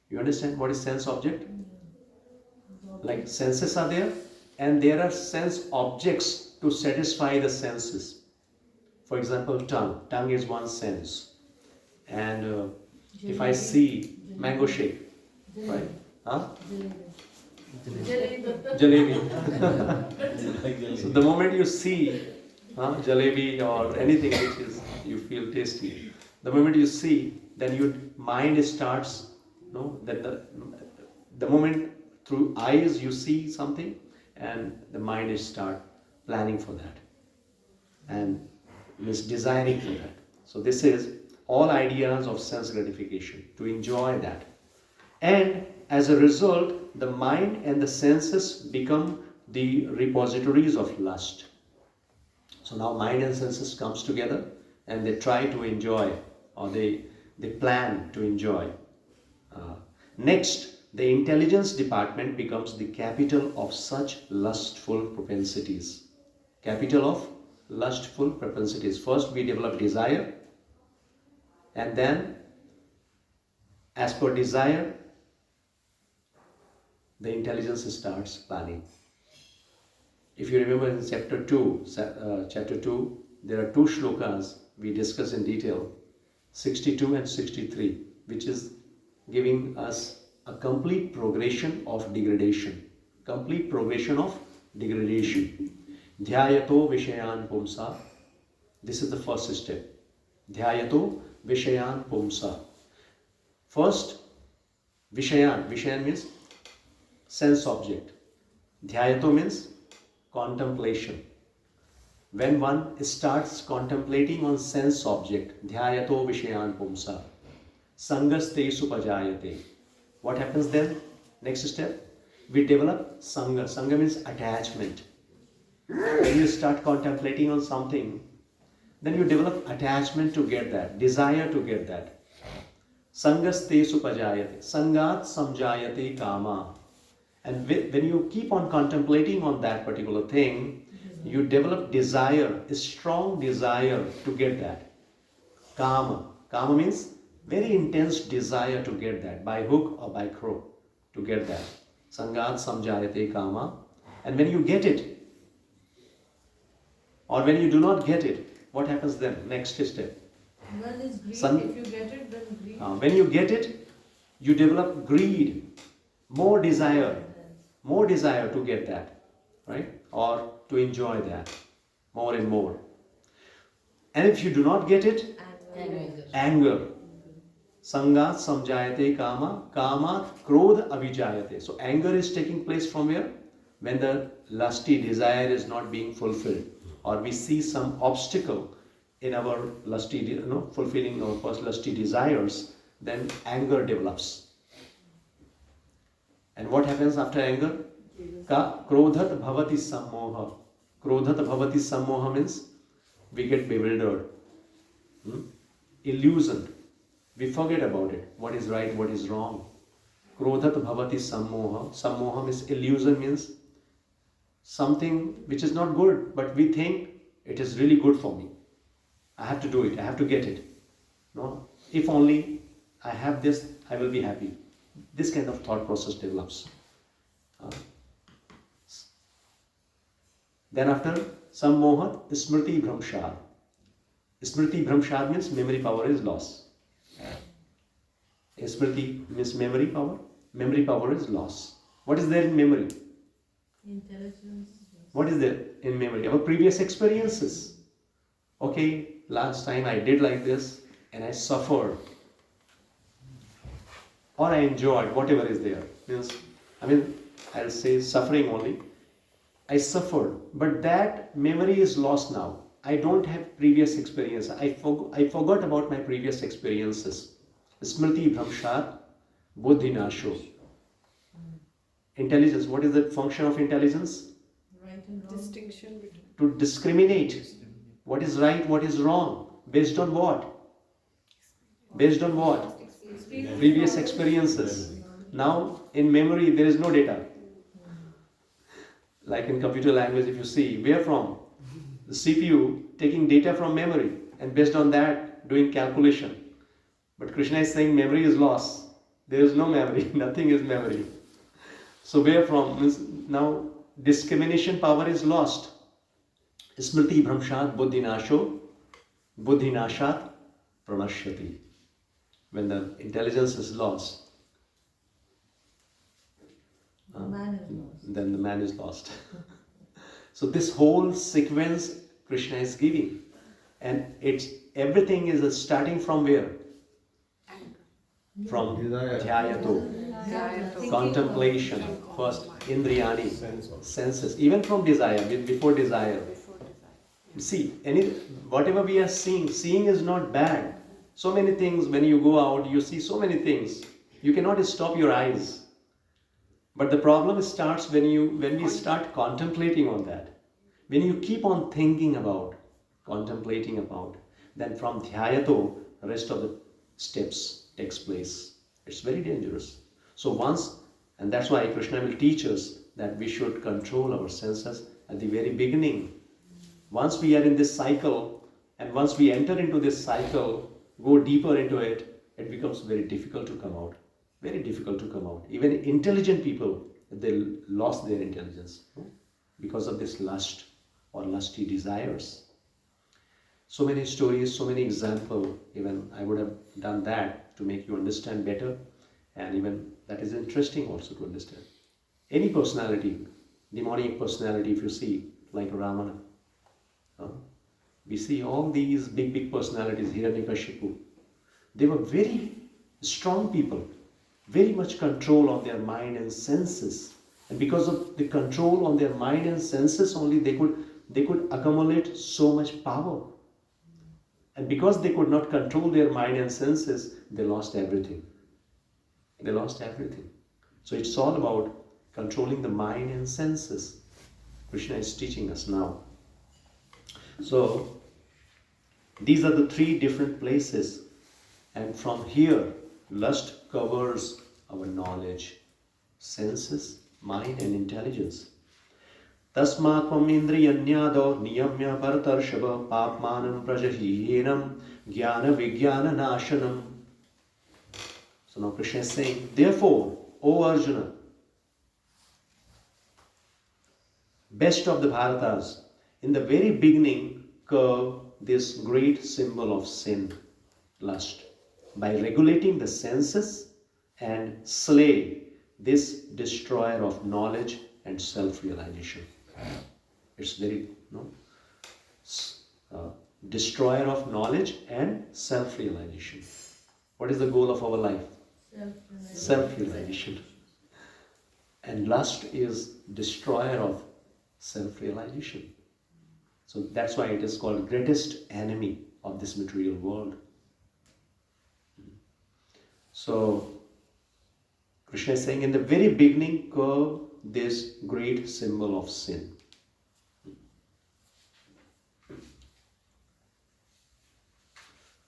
you understand what is sense object? Like senses are there and there are sense objects to satisfy the senses. For example, tongue. Tongue is one sense. And if I see mango shake, right? Huh? Jalebi. So the moment you see jalebi or anything which is you feel tasty, the moment you see, then your mind starts, that the moment through eyes you see something, and the mind is start planning for that and is desiring for that. So this is all ideas of sense gratification, to enjoy that. And as a result, the mind and the senses become the repositories of lust. So now mind and senses comes together and they try to enjoy, or they plan to enjoy. Next, the intelligence department becomes the capital of such lustful propensities. Capital of lustful propensities. First we develop desire, and then As per desire, the intelligence starts planning. If you remember in chapter 2, there are 2 shlokas we discuss in detail, 62 and 63, which is giving us a complete progression of degradation. Complete progression of degradation. Dhyayato vishayan pumsa. This is the first step. Dhyayato vishayan pumsa. First, vishayan. Vishayan means sense object. Dhyayato means contemplation. When one starts contemplating on sense object, dhyayato vishayan pumsa, sangaste supajayate. What happens then? Next step, we develop sanga. Sanga means attachment. When you start contemplating on something, then you develop attachment to get that, desire to get that. Sangaste supajayate. Sangat samjayate kama. And when you keep on contemplating on that particular thing, you develop desire, a strong desire to get that. Kama. Kama means very intense desire to get that, by hook or by crook, to get that. Sangat samjayate kama. And when you get it, or when you do not get it, what happens then? Next step. One is greed. If you get it, then greed. When you get it, you develop greed, more desire to get that, right? Or to enjoy that more and more. And if you do not get it, anger. Sangat samjayate kama, kama krodha avijayate. So anger is taking place from where? When the lusty desire is not being fulfilled, or we see some obstacle in our lusty, fulfilling our first lusty desires, then anger develops. And what happens after anger? Krodhat bhavati sammoha. Krodhat bhavati sammoha means we get bewildered, illusioned. We forget about it. What is right, what is wrong. Krodhat bhavati sammoha. Sammoha means illusion, means something which is not good, but we think it is really good for me. I have to do it. I have to get it. No, if only I have this, I will be happy. This kind of thought process develops. Then after sammohat, smriti bhramshad. Smriti bhramshad means memory power is lost. Smriti means memory power. Memory power is lost. What is there in memory? Intelligence. What is there in memory? Our previous experiences. Okay, last time I did like this and I suffered. Or I enjoyed, whatever is there. I'll say suffering only. I suffered, but that memory is lost now. I don't have previous experience. I forgot about my previous experiences. Smriti bhramshat buddhi nasho. Intelligence, what is the function of intelligence? Right and wrong. Distinction between. To discriminate what is right, what is wrong. Based on what? Based on what? Previous experiences. Now, in memory, there is no data. Like in computer language, if you see, where from? The CPU taking data from memory and based on that doing calculation. But Krishna is saying memory is lost. There is no memory. Nothing is memory. So where from? Means now discrimination power is lost. Smriti bhramshat buddhi nasho, buddhi nashat pranashyati. When the intelligence is lost, then the man is lost. So this whole sequence Krishna is giving, and everything is starting from where? From dhyayato, contemplation. First, indriyani, senses. Even from desire, before desire. See, whatever we are seeing is not bad. So many things, when you go out, you see so many things. You cannot stop your eyes. But the problem starts when we start contemplating on that. When you keep on thinking about, contemplating about, then from dhyayato, the rest of the steps takes place. It's very dangerous. So and that's why Krishna will teach us that we should control our senses at the very beginning. Once we are in this cycle, and once we enter into this cycle, go deeper into it, it becomes very difficult to come out. Very difficult to come out. Even intelligent people, they lost their intelligence because of this lust or lusty desires. So many stories, so many examples. Even I would have done that to make you understand better, and even that is interesting also to understand. Any personality, demonic personality, if you see, like Ramana, we see all these big personalities, Hiranyakashipu. They were very strong people, very much control on their mind and senses, and because of the control on their mind and senses only, they could accumulate so much power. And because they could not control their mind and senses, they lost everything. They lost everything. So it's all about controlling the mind and senses. Krishna is teaching us now. So these are the three different places. And from here, lust covers our knowledge, senses, mind and intelligence. Tasmatvam indriyanyado niyamya bharatarshava papmanam prajahiyenam jnana vijnana nashanam. So now Krishna is saying, therefore, O Arjuna, best of the Bharatas, in the very beginning curve this great symbol of sin, lust, by regulating the senses and slay this destroyer of knowledge and self-realization. It's very, destroyer of knowledge and self-realization. What is the goal of our life? Self-realization. And lust is destroyer of self-realization. So that's why it is called greatest enemy of this material world. So Krishna is saying in the very beginning curve this great symbol of sin.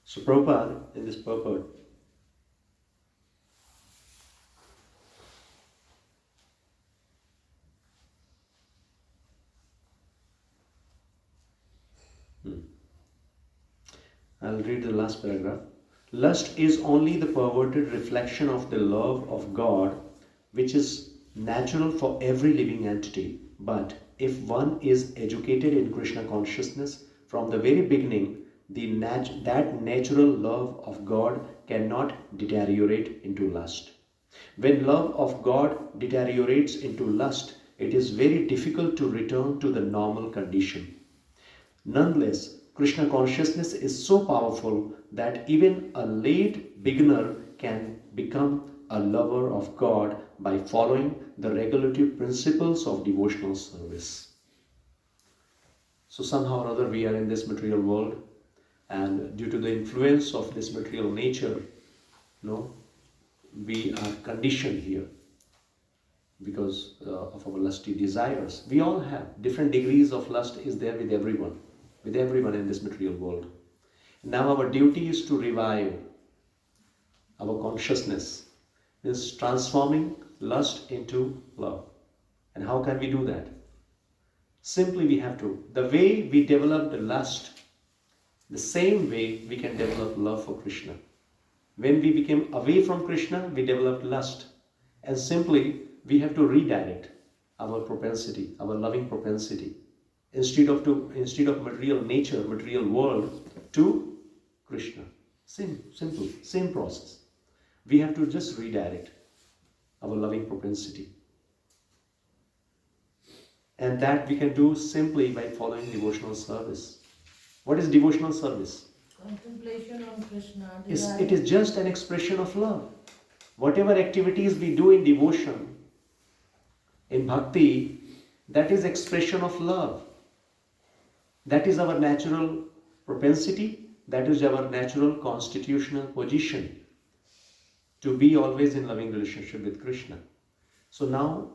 So Prabhupada in this purport I'll read the last paragraph. Lust is only the perverted reflection of the love of God, which is natural for every living entity. But if one is educated in Krishna consciousness from the very beginning, that natural love of God cannot deteriorate into lust. When love of God deteriorates into lust, it is very difficult to return to the normal condition. Nonetheless, Krishna consciousness is so powerful that even a late beginner can become a lover of God by following the regulative principles of devotional service. So somehow or other we are in this material world, and due to the influence of this material nature, we are conditioned here because of our lusty desires. We all have different degrees of lust is there with everyone in this material world. Now our duty is to revive our consciousness, is transforming lust into love. And how can we do that? Simply we have to. The way we develop the lust, the same way we can develop love for Krishna. When we became away from Krishna, we developed lust. And simply we have to redirect our propensity, our loving propensity. Instead of material nature, material world, to Krishna. Simple, same process. We have to just redirect our loving propensity. And that we can do simply by following devotional service. What is devotional service? Contemplation on Krishna. It is just an expression of love. Whatever activities we do in devotion, in bhakti, that is expression of love. That is our natural propensity, that is our natural constitutional position to be always in loving relationship with Krishna. So now,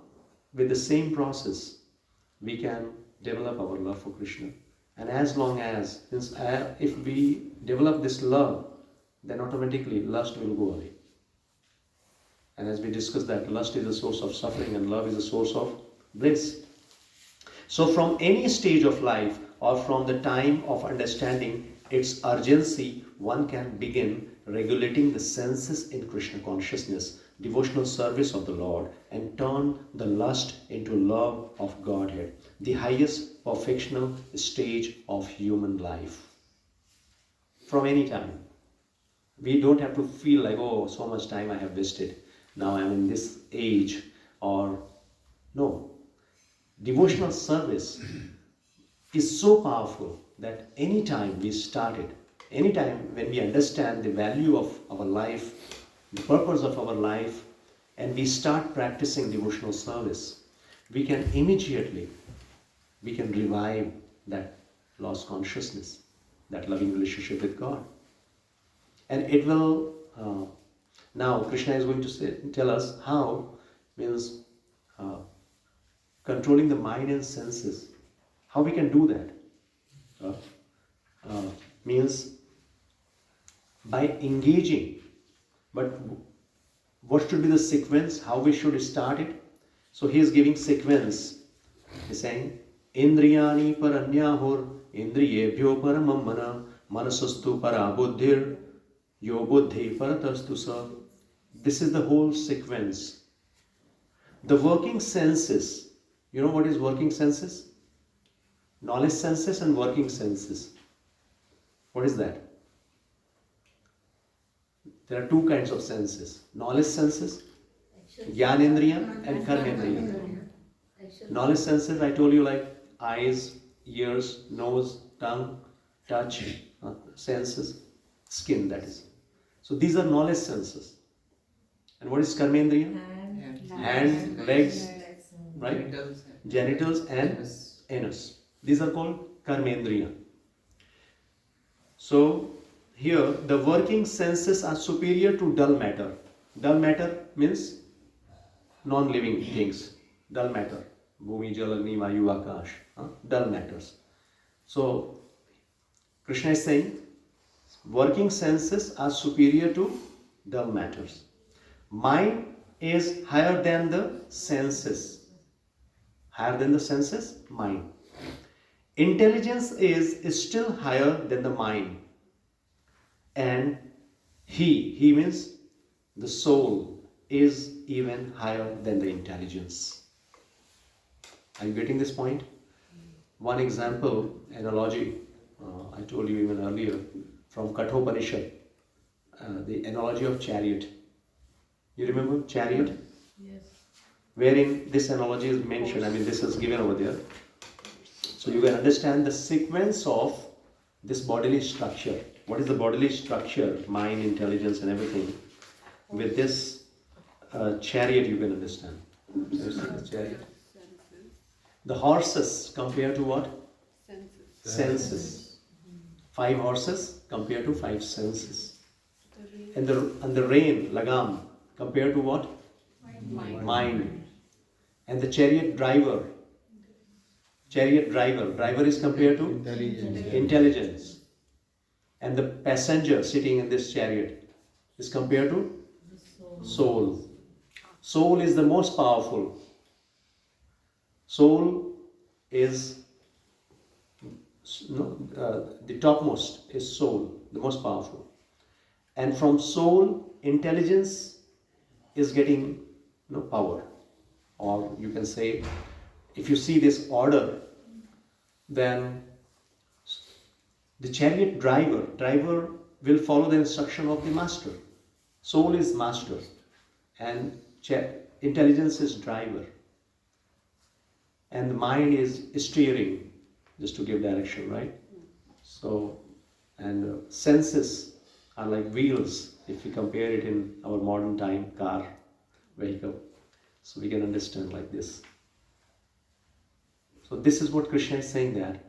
with the same process, we can develop our love for Krishna. And as long as, if we develop this love, then automatically lust will go away. And as we discussed that lust is a source of suffering and love is a source of bliss. So from any stage of life or from the time of understanding its urgency, one can begin regulating the senses in Krishna consciousness, devotional service of the Lord, and turn the lust into love of Godhead, the highest perfectional stage of human life. From any time. We don't have to feel like, oh, so much time I have wasted. Now I'm in this age. Or, no. Devotional service is so powerful that anytime we start it, anytime when we understand the value of our life, the purpose of our life, and we start practicing devotional service, we can immediately, revive that lost consciousness, that loving relationship with God. And it will, now Krishna is going to tell us how, means controlling the mind and senses, how we can do that. Means by engaging, but what should be the sequence, how we should start it? So he is giving sequence. He is saying, Indriyani paranyahur, indriyebhyo paramam manasastu para buddhir, yo buddhi paratastu sa. This is the whole sequence. The working senses, you know what is working senses? Knowledge senses and working senses. What is that? There are two kinds of senses. Knowledge senses, Jnanendriya and Karmendriya. Knowledge senses, I told you, like eyes, ears, nose, tongue, touch, senses, skin, that is. So these are knowledge senses. And what is Karmendriya? Hand, legs, right? Genitals and anus. These are called Karmendriya. So here the working senses are superior to dull matter. Dull matter means non-living things. Dull matter. Bhumi, Jal, Agni, Vayu, Akash. Dull matters. So Krishna is saying working senses are superior to dull matters. Mind is higher than the senses. Higher than the senses, mind. Intelligence is still higher than the mind. And he means the soul, is even higher than the intelligence. Are you getting this point? One example, analogy, I told you even earlier, from Kathopanishad, the analogy of chariot. You remember chariot? Yes. Wherein this analogy is mentioned, I mean this is given over there. So you can understand the sequence of this bodily structure. What is the bodily structure, mind, intelligence and everything? With this chariot you can understand. The chariot. The horses compared to what? Senses. 5 horses compared to 5 senses. And the rein, lagam, compared to what? Mind. And the chariot driver. Driver is compared to intelligence. And the passenger sitting in this chariot is compared to soul. Soul is the most powerful. Soul is the topmost is soul, the most powerful. And from soul, intelligence is getting power. Or you can say, if you see this order, then the chariot driver will follow the instruction of the master. Soul is master and intelligence is driver. And the mind is steering, just to give direction, right? So, and senses are like wheels, if we compare it in our modern time, car, vehicle. So we can understand like this. So this is what Krishna is saying, that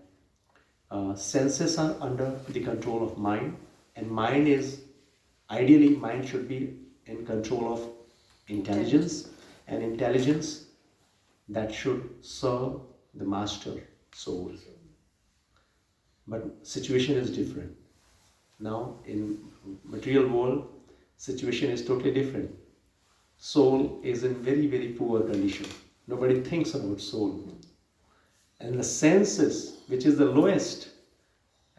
senses are under the control of mind, and mind should be in control of intelligence, and intelligence that should serve the master soul. But situation is different. Now in material world, situation is totally different. Soul is in very, very poor condition. Nobody thinks about soul. And the senses, which is the lowest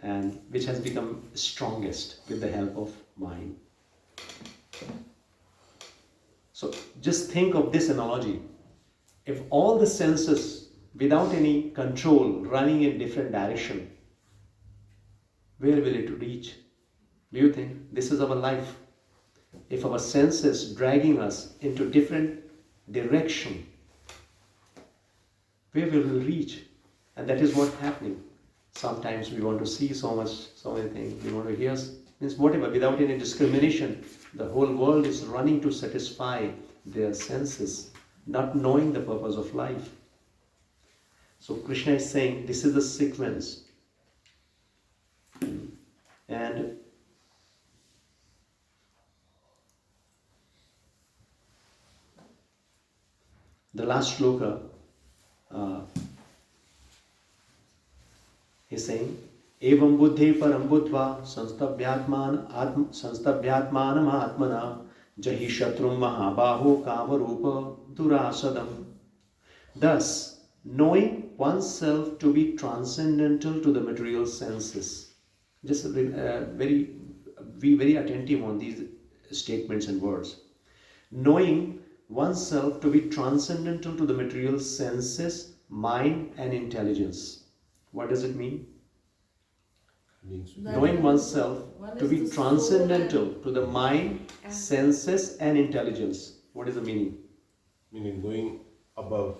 and which has become strongest with the help of mind. So just think of this analogy. If all the senses without any control running in different direction, where will it reach? Do you think? This is our life. If our senses dragging us into different direction, where will we reach? And that is what's happening. Sometimes we want to see so many things, we want to hear, means whatever, without any discrimination. The whole world is running to satisfy their senses, not knowing the purpose of life. So Krishna is saying this is the sequence. And the last shloka is saying, Evam buddhi param buddhva sanstavyatmanam atmana jahi shatrum mahabaho kamarupa durasadam. Thus, knowing oneself to be transcendental to the material senses. Just be very attentive on these statements and words. Knowing oneself to be transcendental to the material senses, mind and intelligence. What does it mean? Knowing oneself to be transcendental to the mind, senses and intelligence. What is the meaning? Meaning going above.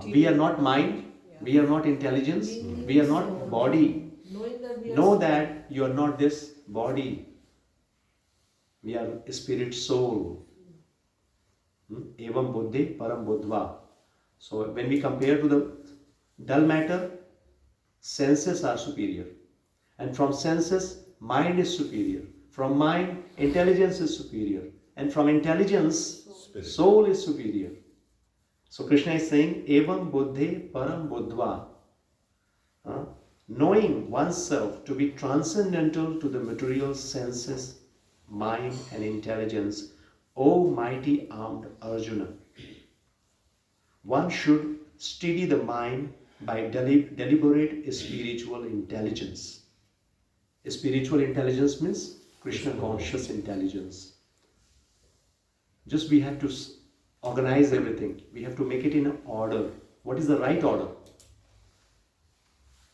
We are not mind, we are not intelligence, we are not body. Know that you are not this body. We are spirit soul. Evam buddhi param buddhva. So when we compare to the dull matter, senses are superior. And from senses, mind is superior. From mind, intelligence is superior. And from intelligence, soul is superior. So Krishna is saying, Evam buddhi param buddhva. Knowing oneself to be transcendental to the material senses, mind and intelligence, O mighty armed Arjuna. One should steady the mind by deliberate spiritual intelligence. Spiritual intelligence means Krishna conscious intelligence. Just we have to organize everything. We have to make it in order. What is the right order?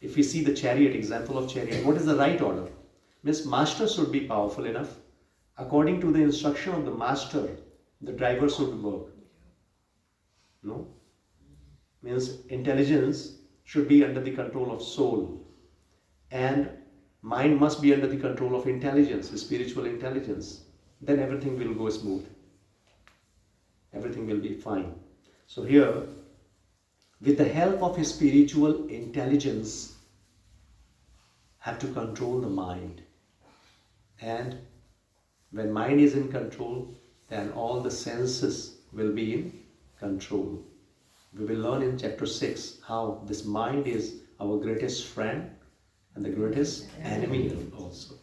If we see the chariot, example of chariot, what is the right order? Means master should be powerful enough. According to the instruction of the master, the driver should work. No? Means intelligence should be under the control of soul. And mind must be under the control of intelligence, spiritual intelligence. Then everything will go smooth. Everything will be fine. So here, with the help of spiritual intelligence, have to control the mind. And when mind is in control, then all the senses will be in control. We will learn in chapter 6 how this mind is our greatest friend and the greatest enemy also.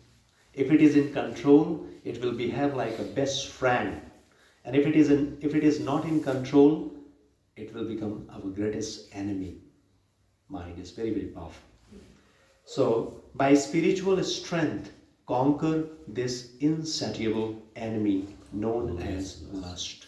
If it is in control, it will behave like a best friend. And if it is not in control, it will become our greatest enemy. Mind is very, very powerful. So, by spiritual strength, conquer this insatiable enemy known as lust.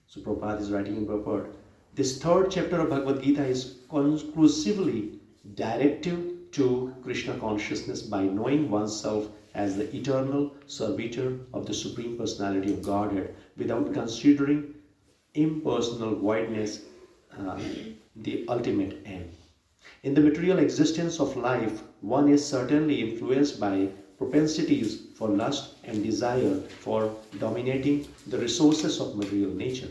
So Prabhupada is writing in purport, this third chapter of Bhagavad Gita is conclusively directive to Krishna consciousness by knowing oneself as the eternal servitor of the Supreme Personality of Godhead without considering impersonal voidness, the ultimate end. In the material existence of life, one is certainly influenced by propensities for lust and desire for dominating the resources of material nature.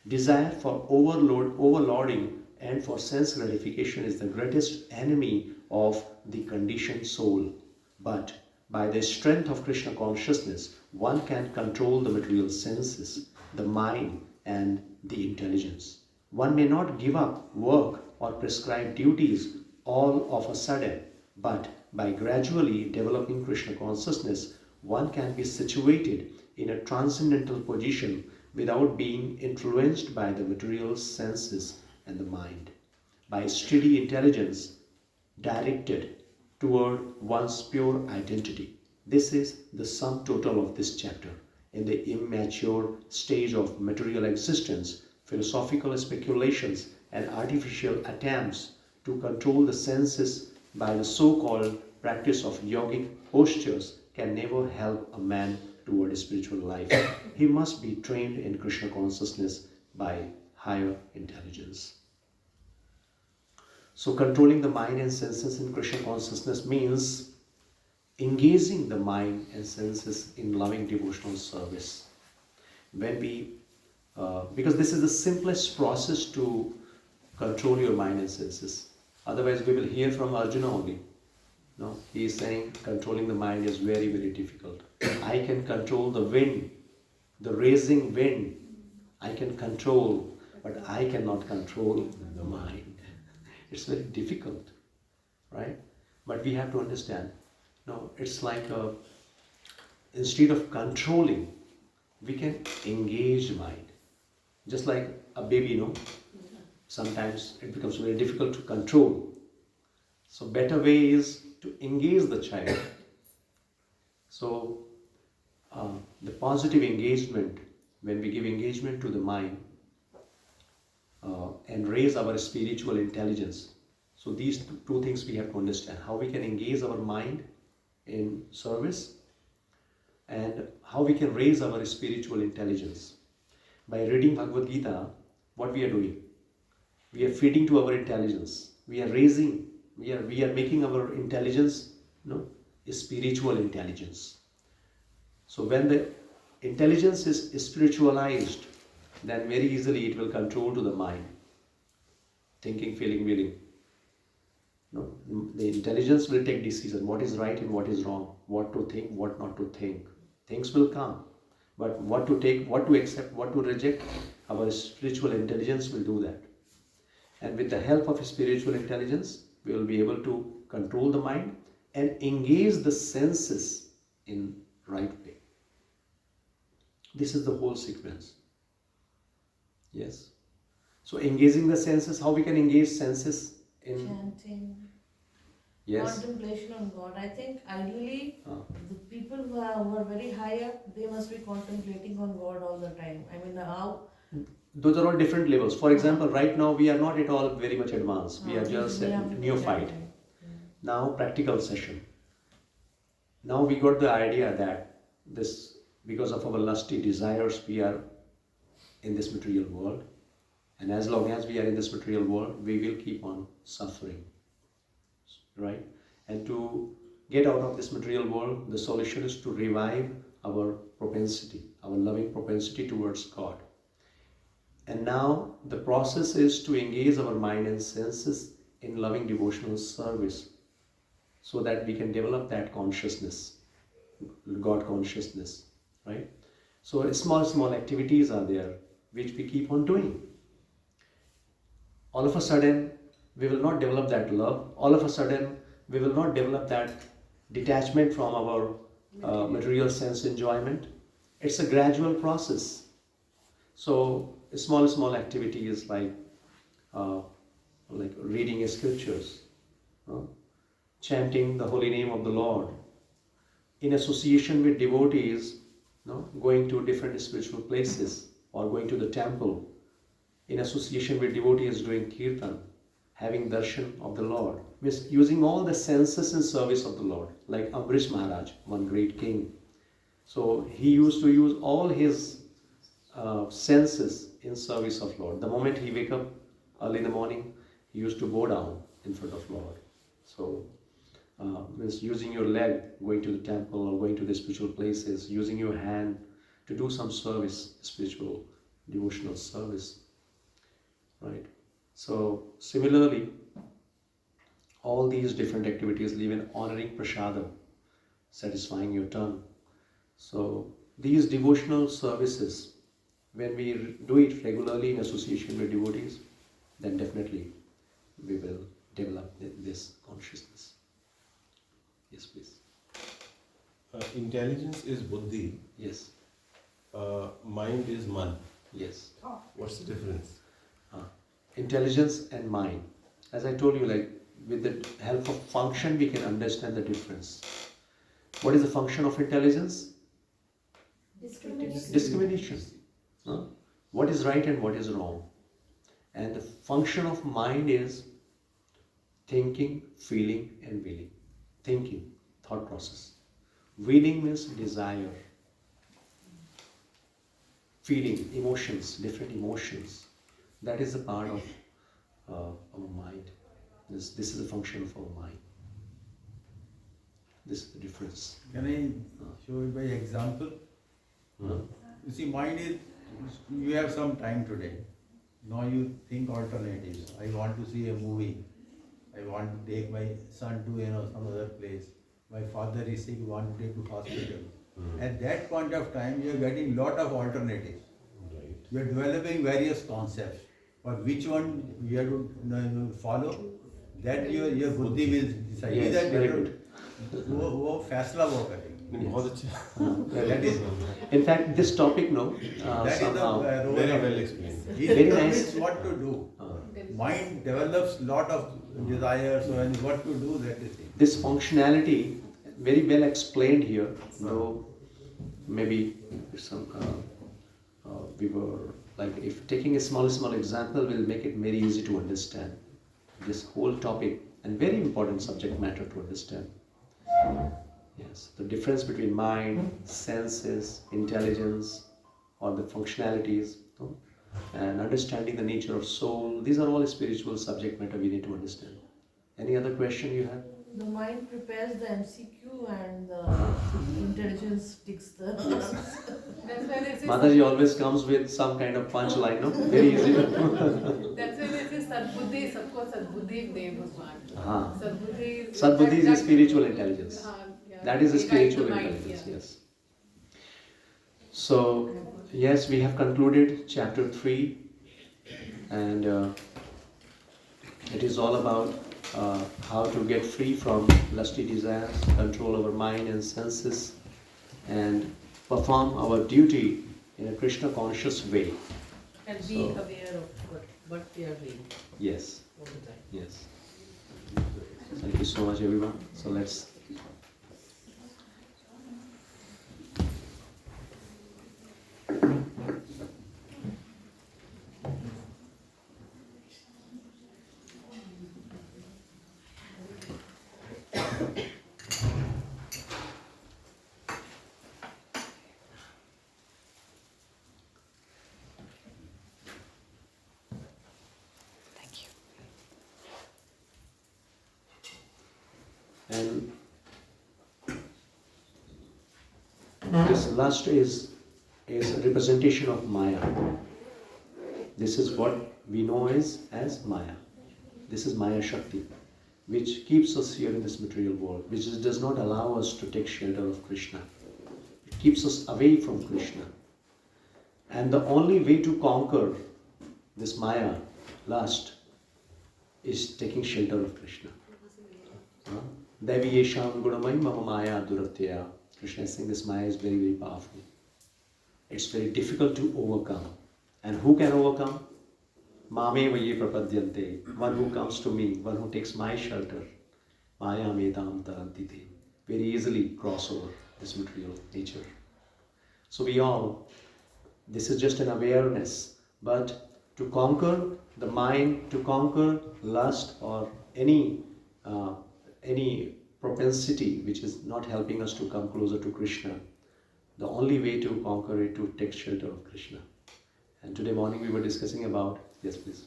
Desire for overloading and for sense gratification is the greatest enemy of the conditioned soul. But by the strength of Krishna consciousness, one can control the material senses, the mind and the intelligence. One may not give up work or prescribed duties all of a sudden, but by gradually developing Krishna consciousness, one can be situated in a transcendental position without being influenced by the material senses and the mind. By steady intelligence directed toward one's pure identity, This is the sum total of this chapter. In the immature stage of material existence, philosophical speculations and artificial attempts to control the senses by the so-called practice of yogic postures can never help a man toward spiritual life. He must be trained in Krishna consciousness by higher intelligence. So controlling the mind and senses in Krishna consciousness means engaging the mind and senses in loving devotional service. When we, because this is the simplest process to control your mind and senses. Otherwise, we will hear from Arjuna only. No, he is saying controlling the mind is very, very difficult. I can control the wind, the raising wind. I can control, but I cannot control the mind. It's very difficult, right? But we have to understand. No, it's like instead of controlling, we can engage mind. Just like a baby, no? Sometimes it becomes very difficult to control. So better way is to engage the child. So the positive engagement, when we give engagement to the mind and raise our spiritual intelligence. So these two things we have to understand. How we can engage our mind in service and how we can raise our spiritual intelligence. By reading Bhagavad Gita, what we are doing? We are feeding to our intelligence. We are raising, we are making our intelligence, spiritual intelligence. So when the intelligence is spiritualized, then very easily it will control to the mind. Thinking, feeling, willing. No, the intelligence will take decision. What is right and what is wrong. What to think, what not to think. Things will come. But what to take, what to accept, what to reject, our spiritual intelligence will do that. And with the help of spiritual intelligence, we will be able to control the mind and engage the senses in right way. This is the whole sequence. Yes. So engaging the senses, how we can engage senses in chanting, yes, contemplation on God. I think ideally the people who are very high up, they must be contemplating on God all the time. I mean, how? Those are all different levels. For example, right now we are not at all very much advanced. We are just neophyte. Now practical session. Now we got the idea that this, because of our lusty desires, we are in this material world. And as long as we are in this material world, we will keep on suffering. Right? And to get out of this material world, the solution is to revive our propensity, our loving propensity towards God. And now the process is to engage our mind and senses in loving devotional service so that we can develop that consciousness, God consciousness, right? So small activities are there which we keep on doing. All of a sudden, we will not develop that love. All of a sudden, we will not develop that detachment from our material sense enjoyment. It's a gradual process. So small activities like reading scriptures, chanting the holy name of the Lord, in association with devotees, going to different spiritual places or going to the temple, in association with devotees doing kirtan, having darshan of the Lord, means using all the senses in service of the Lord, like Ambrish Maharaj, one great king. So he used to use all his senses in service of Lord. The moment he wake up early in the morning, he used to bow down in front of Lord. So means using your leg, going to the temple or going to the spiritual places, using your hand to do some service, spiritual, devotional service. Right? So similarly, all these different activities leave in honoring prasadam, satisfying your tongue. So these devotional services, when we do it regularly in association with devotees, then definitely we will develop this consciousness. Yes, please. Intelligence is buddhi. Yes. Mind is man. Yes. What's the difference? Intelligence and mind. As I told you, like with the help of function, we can understand the difference. What is the function of intelligence? Discrimination. Discrimination. Huh? What is right and what is wrong? And the function of mind is thinking, feeling, and willing. Thinking, thought process. Willing means desire. Feeling, emotions, different emotions. That is a part of our mind. This is the function of our mind. This is the difference. Can I show it by example? You see, mind is, you have some time today. Now you think alternatives. I want to see a movie. I want to take my son to some other place. My father is sick, want to take to hospital. At that point of time, you are getting lot of alternatives. Right. You are developing various concepts. But which one you have to follow? That your buddhi will decide. Yes, That very good. वो फैसला वो करेगी. बहुत अच्छा. That is In fact, this topic, no, that is somehow. the role Very of- well explained. He Very determines nice. what to do. Mind develops lot of desires and what to do, that is it. This functionality, very well explained here, though maybe some we were like, if taking a small example will make it very easy to understand this whole topic, and very important subject matter to understand. Yes, the difference between mind, senses, intelligence, or the functionalities, and understanding the nature of soul. These are all spiritual subject matter we need to understand. Any other question you have? The mind prepares the MCQ and the intelligence takes the. That's why they say. Mataji always comes with some kind of punchline, no? Very easy. That's why they say Sadbuddhi, sabko Sadbuddhi de Bhagwan. Uh-huh. Sadbuddhi. Sadbuddhi is a spiritual intelligence. Yeah. That is a They guide spiritual the mind, intelligence, yeah. yes. So, yes, we have concluded chapter 3, and it is all about how to get free from lusty desires, control our mind and senses, and perform our duty in a Krishna conscious way. And be So- aware of what we are doing Yes, all the time. yes. Thank you so much, everyone. So let's. And this lust is a representation of Maya. This is what we know as Maya. This is Maya Shakti, which keeps us here in this material world, which does not allow us to take shelter of Krishna. It keeps us away from Krishna. And the only way to conquer this Maya, lust, is taking shelter of Krishna. Devi Yesham Gunamai Mama Maya Duratya. Krishna is saying this Maya is very, very powerful. It's very difficult to overcome. And who can overcome? Mame Vaye Prapadyante. One who comes to me, one who takes my shelter. Maya Medam Tarantite. Very easily cross over this material nature. So we all, this is just an awareness. But to conquer the mind, to conquer lust or any propensity which is not helping us to come closer to Krishna, the only way to conquer it to take shelter of Krishna. And today morning we were discussing about, yes please,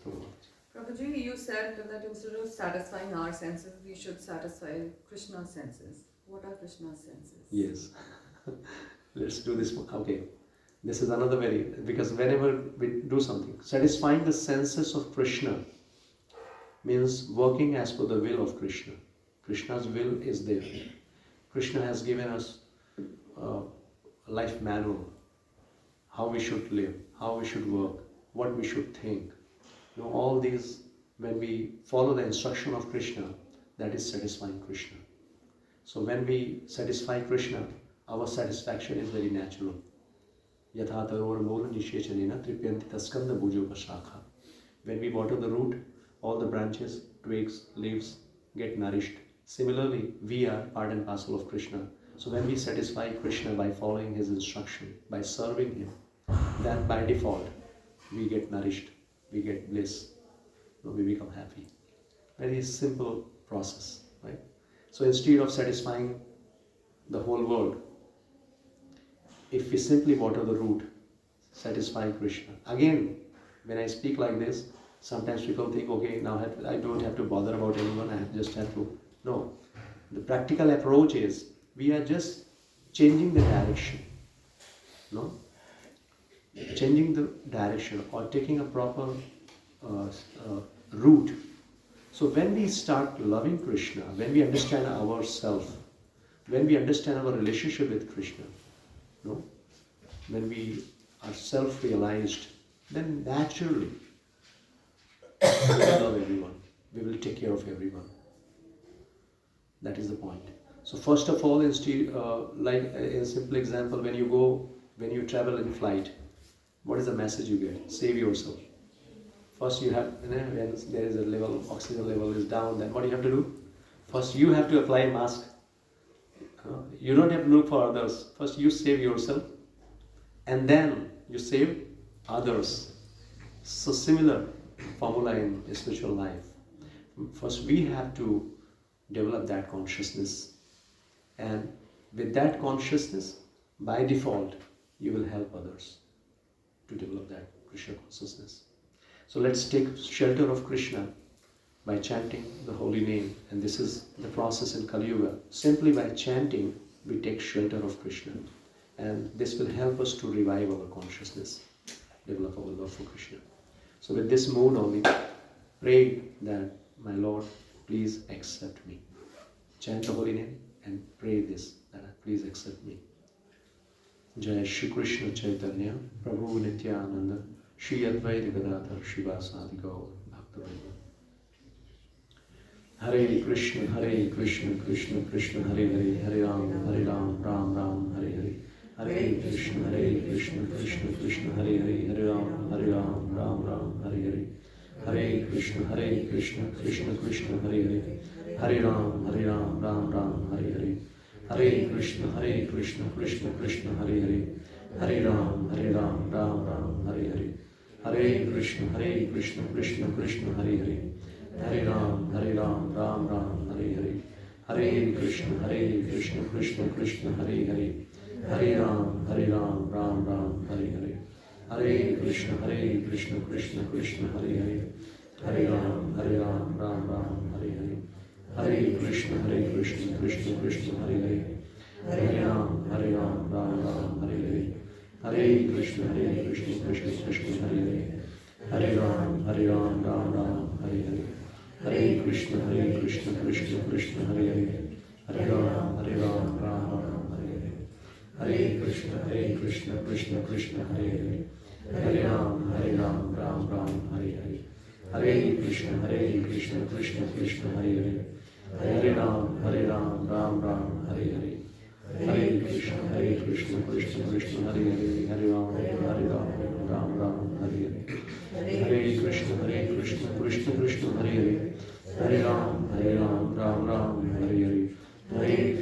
Prabhuji, you said that instead of satisfying our senses, we should satisfy Krishna's senses. What are Krishna's senses? yes. Let's do this. Okay. This is another very, because whenever we do something, satisfying the senses of Krishna means working as per the will of Krishna. Krishna's will is there. Krishna has given us a life manual, how we should live, how we should work, what we should think. You know, all these, when we follow the instruction of Krishna, that is satisfying Krishna. So when we satisfy Krishna, our satisfaction is very natural. Yatha taror mola nishechanena tripyanti taskanda bhujopa shakha. When we water the root, all the branches, twigs, leaves get nourished. Similarly, we are part and parcel of Krishna. So when we satisfy Krishna by following his instruction, by serving him, then by default we get nourished, we get bliss, we become happy. Very simple process, right? So instead of satisfying the whole world, if we simply water the root, satisfy Krishna. Again, when I speak like this, sometimes people think, okay, now I don't have to bother about anyone, I just have to. No. The practical approach is, we are just changing the direction. No? Changing the direction or taking a proper route. So when we start loving Krishna, when we understand ourselves, when we understand our relationship with Krishna, no? When we are self-realized, then naturally we will love everyone. We will take care of everyone. That is the point. So first of all, like a simple example, when you travel in flight, what is the message you get? Save yourself. First you have, when there is a level, oxygen level is down, then what do you have to do? First you have to apply a mask. You don't have to look for others. First you save yourself, and then you save others. So similar formula in spiritual life. First we have to develop that consciousness, and with that consciousness, by default, you will help others to develop that Krishna consciousness. So let's take shelter of Krishna by chanting the holy name, and this is the process in Kali Yuga. Simply by chanting, we take shelter of Krishna, and this will help us to revive our consciousness, develop our love for Krishna. So with this mood only, pray that, my Lord, please accept me. Chant the holy name and pray this, that please accept me. Jai Shri Krishna Chaitanya, Prabhu Nityananda, Shri Advaita Gadadhar Shivasadi Gaur Bhaktivinoda. Hare Krishna, Krishna Krishna, Hare Hare, Hare Ram, Ram Ram, Hare Hare. Hare Krishna, Krishna Krishna, Hare Hare, Hare Ram, Ram Ram, Hare Hare. Hare Krishna, Krishna Krishna, Hare Hare. Hare Ram, Ram Ram, Hare Hare. Hare Krishna, Krishna Krishna, Hare Hare. Hare Ram, Ram Ram, Hare Hare. Hare Krishna, Krishna Krishna, Hare Hare. Hare Ram, Ram Ram, Hare Hare. Hare Krishna, Krishna Hare Hare. Hare Ram, Ram Ram, Hare Hare. Hare Krishna, Krishna Hare Hare. Hare Ram, Ram Ram, Hare Hare. Hare Krishna, Krishna Hare Hare. Hare Ram, Ram Ram, Hare Hare. Hare Krishna, Krishna Hare Hare. Hare Ram, Ram Ram, Hare Hare. Hare Krishna, Krishna Hare Hare. Hare Ram, Ram Ram, Hare Hare. Hare Krishna, Krishna Hare Hare. Hare Ram, Ram Ram, Hare Hare. Hare Krishna, Krishna Hare Hare. Hare Ram, Ram Ram, Hare Hare. Hare Krishna, Krishna Hare Hare. Hare Ram, Ram Ram, Hare Hare. Hare Krishna, Krishna Hare Hare. Hare Ram, Ram Ram, Hare Hare. Hare Krishna, Krishna Hare Hare. Hare Ram, Ram Ram, Hare Hare. Hare Krishna, Krishna Hare Hare. Hare Ram, Ram Ram, Hare Hare. Hare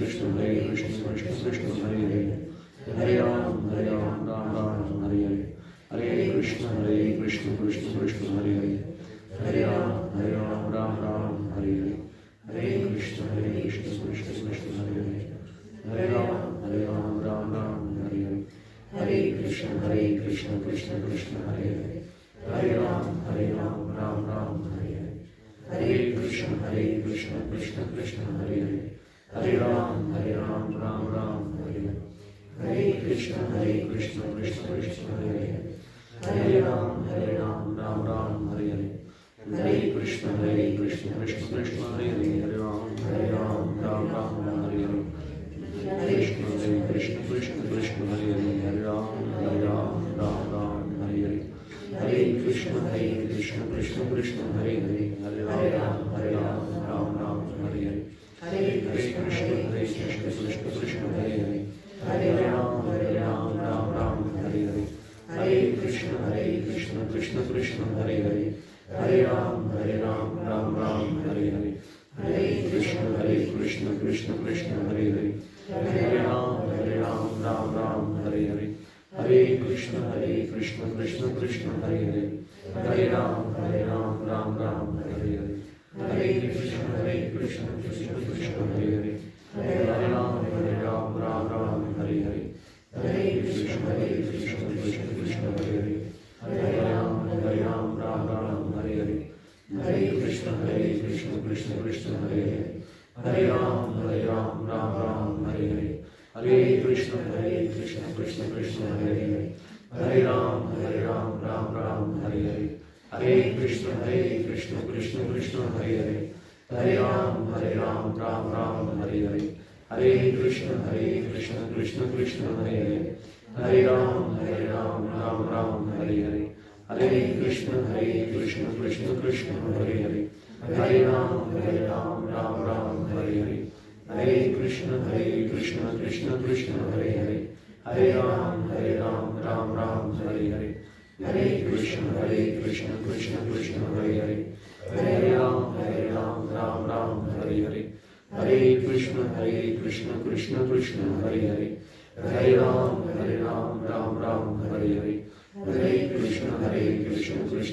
Krishna, Krishna Hare Hare. Hare Ram, Ram Ram, Hare Hare. Hare Krishna, Krishna Hare Hare. Hare Ram, Ram Ram, Hare Hare. Hare Krishna, Krishna Hare Hare. Hare Ram, Ram Ram, Hare Hare. Hare Krishna, Krishna Hare Hare. Hare Ram, Ram Ram, Hare Hare. Hare Krishna, Krishna Hare Hare. Hare Ram, Ram Ram, Hare Hare. Hare Krishna, Krishna Hare Hare. Hare Ram, Ram Ram, Hare Hare. Hare Krishna, Krishna Hare Hare. Hare Ram, Ram Ram, Hare Hare. Hare Krishna, Krishna Hare Hare. Hare Ram, Ram Hare Hare. Hare Krishna, Krishna Hare Hare. Hare Ram, Ram Hare Hare. Hare Krishna, Krishna Hare Hare. Hare Ram, Krishna Krishna Krishna Hare Hare Hare Ram Ram Ram Hare Hare Hare Krishna Krishna Krishna Hare Hare Hare Ram Ram Hare Hare Hare Krishna Krishna Krishna Hare Hare Hare Ram Ram Hare Hare Hare Krishna Krishna Krishna Hare Hare Hare Ram Ram Hare Hare Hare Krishna Krishna Krishna Hare Hare Hare Ram Ram Hare Hare Hare Krishna Krishna Krishna Hare Hare Hare Ram Ram Hare Hare Hare Krishna Krishna Krishna Hare Hare Hare Ram Ram Hare Hare Hare Krishna Krishna Krishna Hare Hare Hare Ram Ram Hare Hare Hare Krishna Krishna Krishna Hare Hare Hare Ram Ram Hare Hare Hare Krishna Krishna Krishna Hare Hare Hare Ram Ram Hare Hare Hare Krishna Krishna Krishna Hare Hare Hare Ram Ram Hare Hare Hare Krishna Krishna Krishna Hare Hare Hare Ram Ram Hare Hare Hare Krishna Krishna Krishna Hare Hare Hare Ram Ram Hare Hare Hare Krishna Krishna Krishna Hare Hare Hare Ram Ram Hare Hare Hare Krishna Krishna Krishna Hare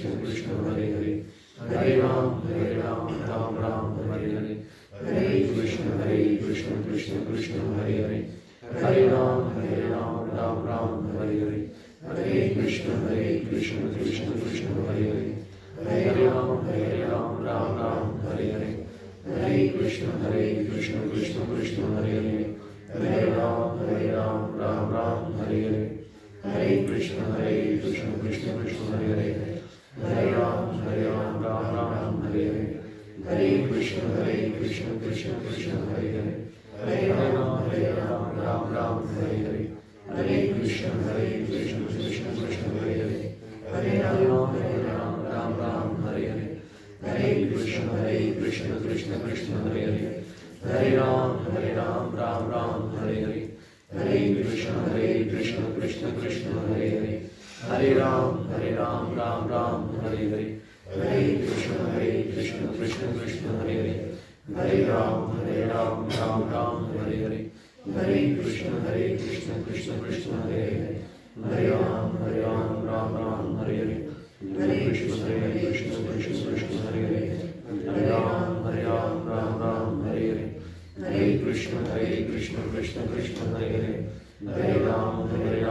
Hare Hare Ram Ram Hare Hare Hare Krishna Krishna Krishna Hare Hare Hare Ram Ram Hare Hare Hare Krishna Krishna Krishna Hare Hare Hare Ram Hare Hare Hare Krishna Krishna Krishna Hare Hare Hare Ram Hare Hare Hare Krishna Krishna Krishna Hare Hare Hare Ram Hare Hare Hare Krishna Krishna Krishna Hare Hare Hare Ram Hare Hare Hare Krishna Krishna Krishna Hare Hare Hare Ram Hare Hare Hare Krishna Krishna Krishna Hare Hare Hare Ram Hare Hare Hare Krishna Krishna Krishna Hare Hare Hare Ram Hare Hare Hare Krishna Krishna Krishna Hare Hare Hare Ram Hare Hare Hare Krishna Krishna Krishna Hare Hare Hare Ram Hare Hare Hare Krishna Krishna Krishna Hare Hare Hare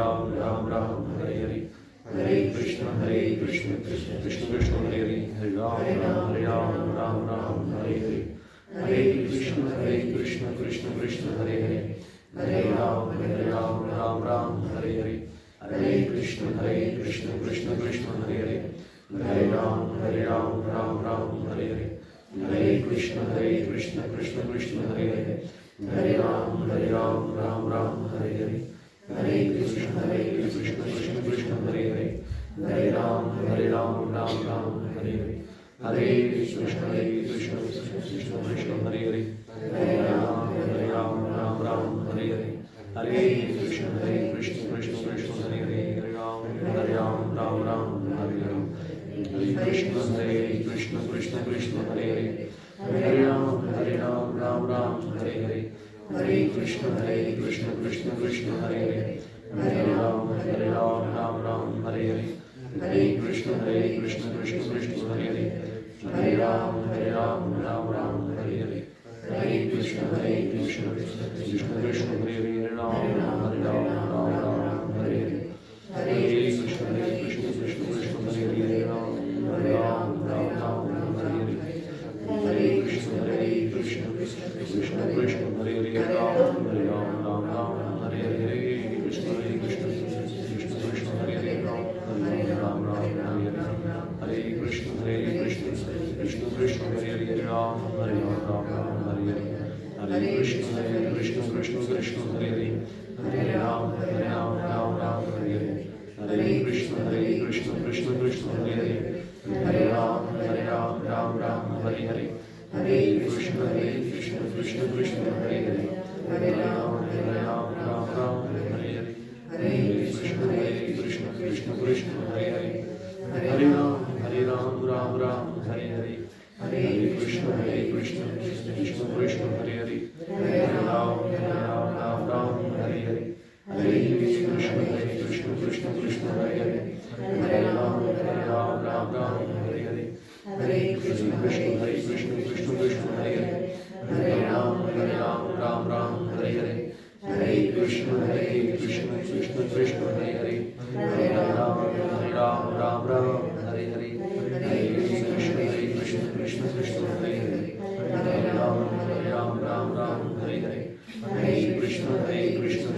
Ram Hare Hare Hare Krishna Krishna Krishna Hare Hare Hare Ram Hare Hare Hare Krishna Krishna Krishna Hare Hare Hare Ram Hare Hare Hare Krishna Krishna Krishna Hare Hare Hare Ram Hare Hare Hare Krishna Krishna Krishna Hare Hare Hare Ram Hare Hare Hare Krishna Krishna Krishna Hare Hare Hare Ram Hare Hare Hare Krishna Krishna Krishna Hare Hare Hare Ram Hare Hare Hare Krishna Krishna Krishna Hare Hare Hare Ram Hare Hare Hare Krishna Krishna Krishna Hare Hare Hare Ram Hare Hare Hare Krishna Krishna Krishna Hare Hare Hare Ram Hare Hare Hare Krishna Krishna Krishna Hare Hare Hare Ram Hare Hare Hare Krishna Krishna Krishna Krishna Hare Hare Hare Ram Hare Hare Hare Krishna Krishna Krishna Krishna Hare Hare Ram Hare Hare Hare Krishna Krishna Krishna Hare Hare Ram Hare Hare Hare Krishna Krishna Krishna Hare Hare Hare Ram Hare Hare Hare Krishna Krishna Krishna Hare Hare Hare Ram Hare Hare Hare Krishna Krishna Krishna Hare Hare Hare Ram Hare Hare Hare Krishna Krishna Krishna Hare Hare Hare Ram Hare Hare Hare Krishna Krishna Krishna Hare Hare Hare Ram Hare Hare Hare Krishna Krishna Krishna Hare Hare Hare Ram, Hare Ram, Ram Ram, Hare Hare. Hare Krishna, Hare Krishna, Krishna Krishna, Hare Hare. Hare Ram, Ram Ram, Hare Hare. Hare Krishna, Krishna Krishna, Hare Hare. Hare Ram, Ram Ram, Hare Hare. Hare Krishna, Krishna Krishna, Hare Hare. Hare Ram, Ram Ram, Hare Hare. Hare Krishna,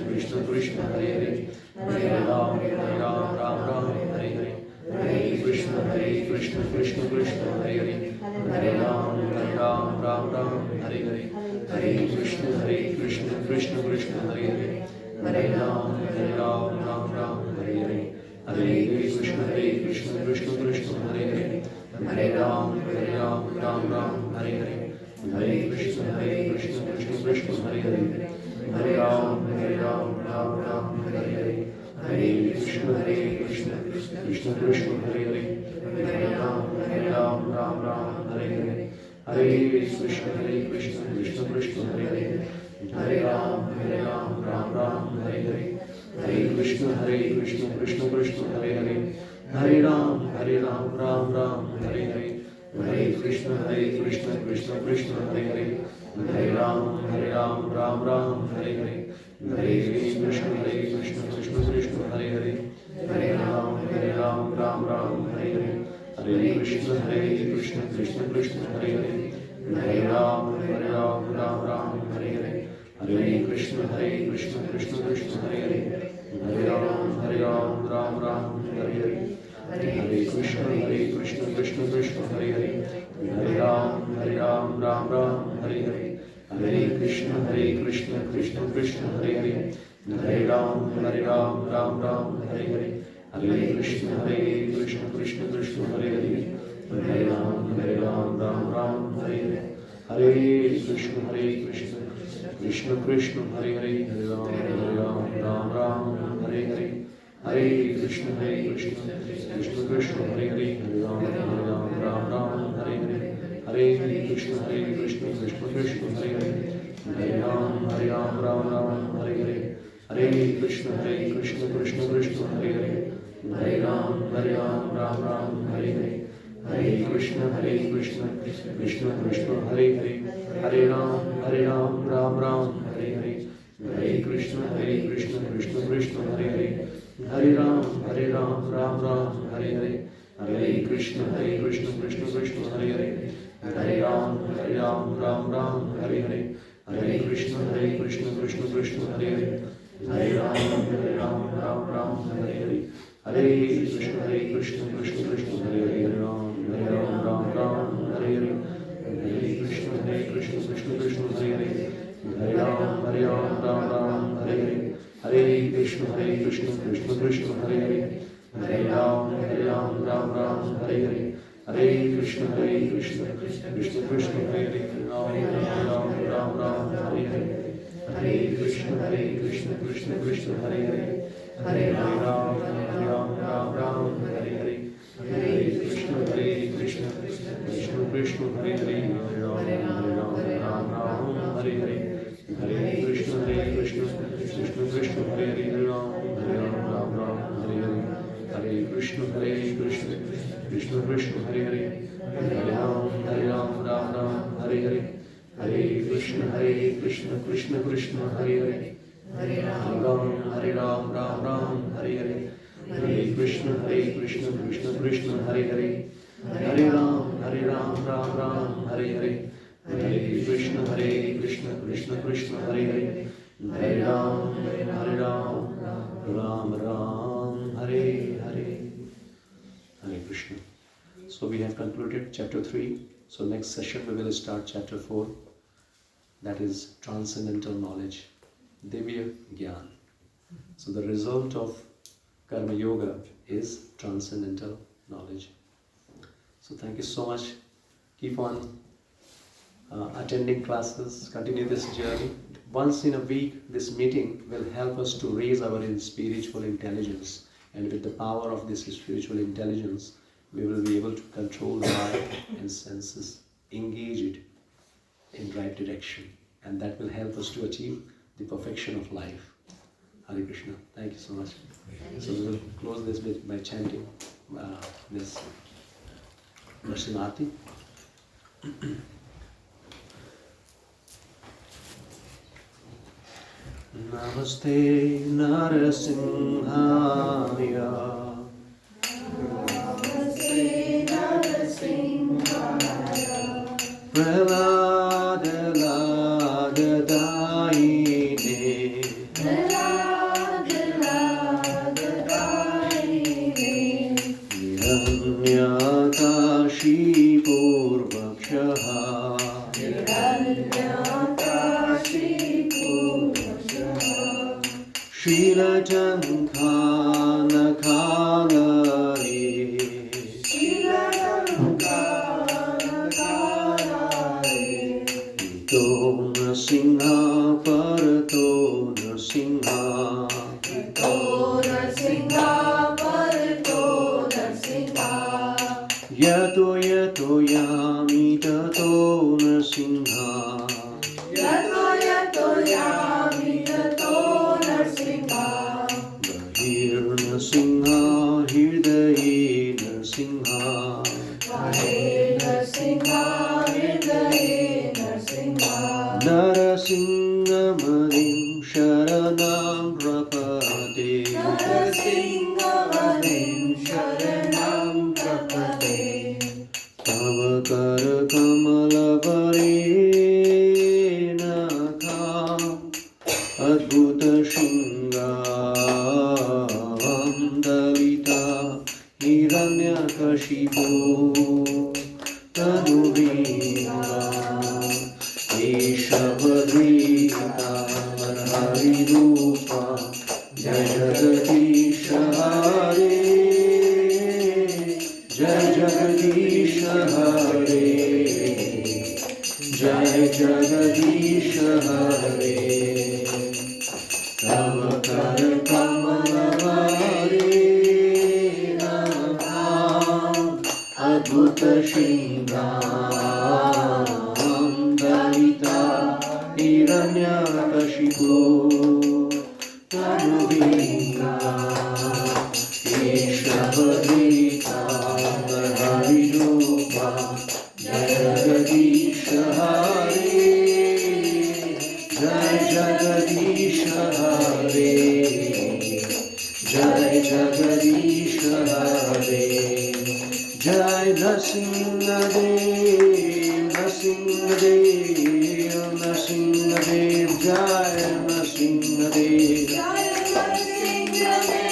Krishna Krishna, Hare Hare. Hare Ram, Ram Ram, Hare Hare. Hare Krishna, Krishna Krishna, Hare Hare. Hare Ram, Ram Ram, Hare Hare. Hare Krishna, Krishna Krishna, Hare Hare. Hare Ram, Ram Ram, Hare Hare. Hare Krishna, Krishna Krishna, Hare Hare. Hare Ram, Ram Ram, Hare Hare. Hare Krishna, Krishna Krishna, Hare Hare. Hare Ram, Ram Ram, Hare Hare. Hare Krishna, Krishna Krishna, Hare Hare. Hare Ram, Ram Ram, Hare Hare. Hare Krishna, Krishna Krishna, Hare Hare. Hare Ram, Ram Ram, Hare Hare. Hare Krishna, Krishna Krishna, Hare Hare. Hare Ram, Ram Ram, Hare Hare. Hare Krishna, Krishna Krishna, Hare Hare. Hare Ram, Ram Ram, Hare Hare. Hare Krishna, Krishna Krishna, Hare Hare. Hare Ram, Ram Ram, Hare Hare. Hare Krishna, Krishna Krishna, Hare Hare. Hare Ram, Ram Ram, Hare Hare. Hare Krishna, Krishna Krishna, Hare Hare. Hare Ram, Ram Ram, Hare Hare. Hare Krishna, Krishna Krishna, Hare Hare. Hare Ram, Ram Ram, Hare Hare. Hare Krishna, Krishna Krishna, Hare Hare. Hare Ram, Ram Ram, Hare Hare. Hare Krishna, Krishna Krishna, Hare Hare. Hare Ram, Ram Ram, Hare Hare. Hare Krishna, Krishna Krishna, Hare Hare. Hare Ram, Ram Ram, Hare Hare. Hare Krishna, Krishna Krishna, Hare Hare. Hare Ram, Ram Ram, Hare Hare. Hare Krishna, Krishna Krishna, Hare Hare. Hare Ram, Ram Ram, Hare Hare. Hare Krishna, Krishna Krishna, Hare Hare. Hare Ram, Ram Ram, Hare Hare. Hare Krishna, Krishna Krishna, Hare Hare. Hare Ram, Ram Ram, Hare Hare. Hare Krishna, Krishna Krishna, Hare Hare. Hare Ram, Ram Ram, Hare Hare. Hare Krishna, Krishna Krishna, Hare Hare. Hare Ram, Ram Ram, Hare Hare. Hare Krishna, Krishna Krishna, Hare Hare. Hare Ram, Ram Ram, Hare Hare. Hare Krishna, Krishna Krishna, Hare Hare. Hare Ram, Ram Ram, Hare Hare. Hare Krishna, Krishna Krishna, Hare Hare. Hare Ram, Ram Ram, Hare Hare. Hare Krishna, Krishna Krishna, Hare Hare. Hare Ram, Ram Ram, Hare Hare. Hare Krishna, Krishna Krishna, Hare Hare. Ram Ram, Hare Hare. Hare Krishna, Krishna Krishna, Hare Hare. Hare Ram, Ram, Hare Hare. Hare Krishna, Krishna Krishna, Hare Hare. Hare Ram, Ram, Hare Hare. Hare Krishna, Krishna Krishna, Hare Hare. Hare Ram, Ram, Hare Hare. Hare Krishna, Krishna Krishna, Hare Hare. Hare Ram, Ram, Hare Hare. Hare Krishna, Krishna Krishna, Hare Hare. Hare Ram, Ram, Hare Hare. Hare Krishna, Krishna Krishna, Hare Hare. Hare Ram, Ram, Hare Hare. Hare Krishna, Krishna Krishna, Hare Hare. Hare Ram, Ram Ram, Hare Hare. Hare Krishna. So we have concluded chapter 3. So next session we will start chapter 4. That is transcendental knowledge. Divya Gyan. So the result of Karma Yoga is transcendental knowledge. So thank you so much. Keep on attending classes, continue this journey. Once in a week, this meeting will help us to raise our spiritual intelligence. And with the power of this spiritual intelligence, we will be able to control the mind and senses, engage it in right direction. And that will help us to achieve the perfection of life. Hare Krishna. Thank you so much. So we will close this by chanting this Narsimati. Namaste Narasimhaya. Namaste Narasimhaya. Pralada Lagadaine. Pralada Lagadaine. Hiranyakashi Purvakshaha. Hiranyakashi Shila Jankana Kalare. Shila Jankana Kalare. Ito Nasingha Parato Nasingha. Ito Nasingha Parato Nasingha. Yato Yato Yami Tato Nasingha. Yato Yato Yami Tato Nasingha. Bahir Nasingha Hirdaye Nasingha. Bahir Nasingha Hirdaye Nasingha. Narasingha Madim Sharanam Prapate. Narasingha Madim Sharanam Prapate. Tavakara Kamalavari Adbhuta Shingam Dalita Hiranyakashipu Tanuvinga Eshavadrita Hari Rupa Jai Jagadisha Hare Jai Jagadisha Hare Jai Jagadisha Hare Tavakara Kamalavari Adbhuta Shingam Dalita Hiranyakashipu Tanuvinga Eshavadrita Hari Rupa Jagadisha Hare Jai Jagadisha Hare Jai Jagadisha Hare Jai Nrsimhadev Nrsimhadev Nrsimhadev Jai Nrsimhadev Jai Nrsimhadev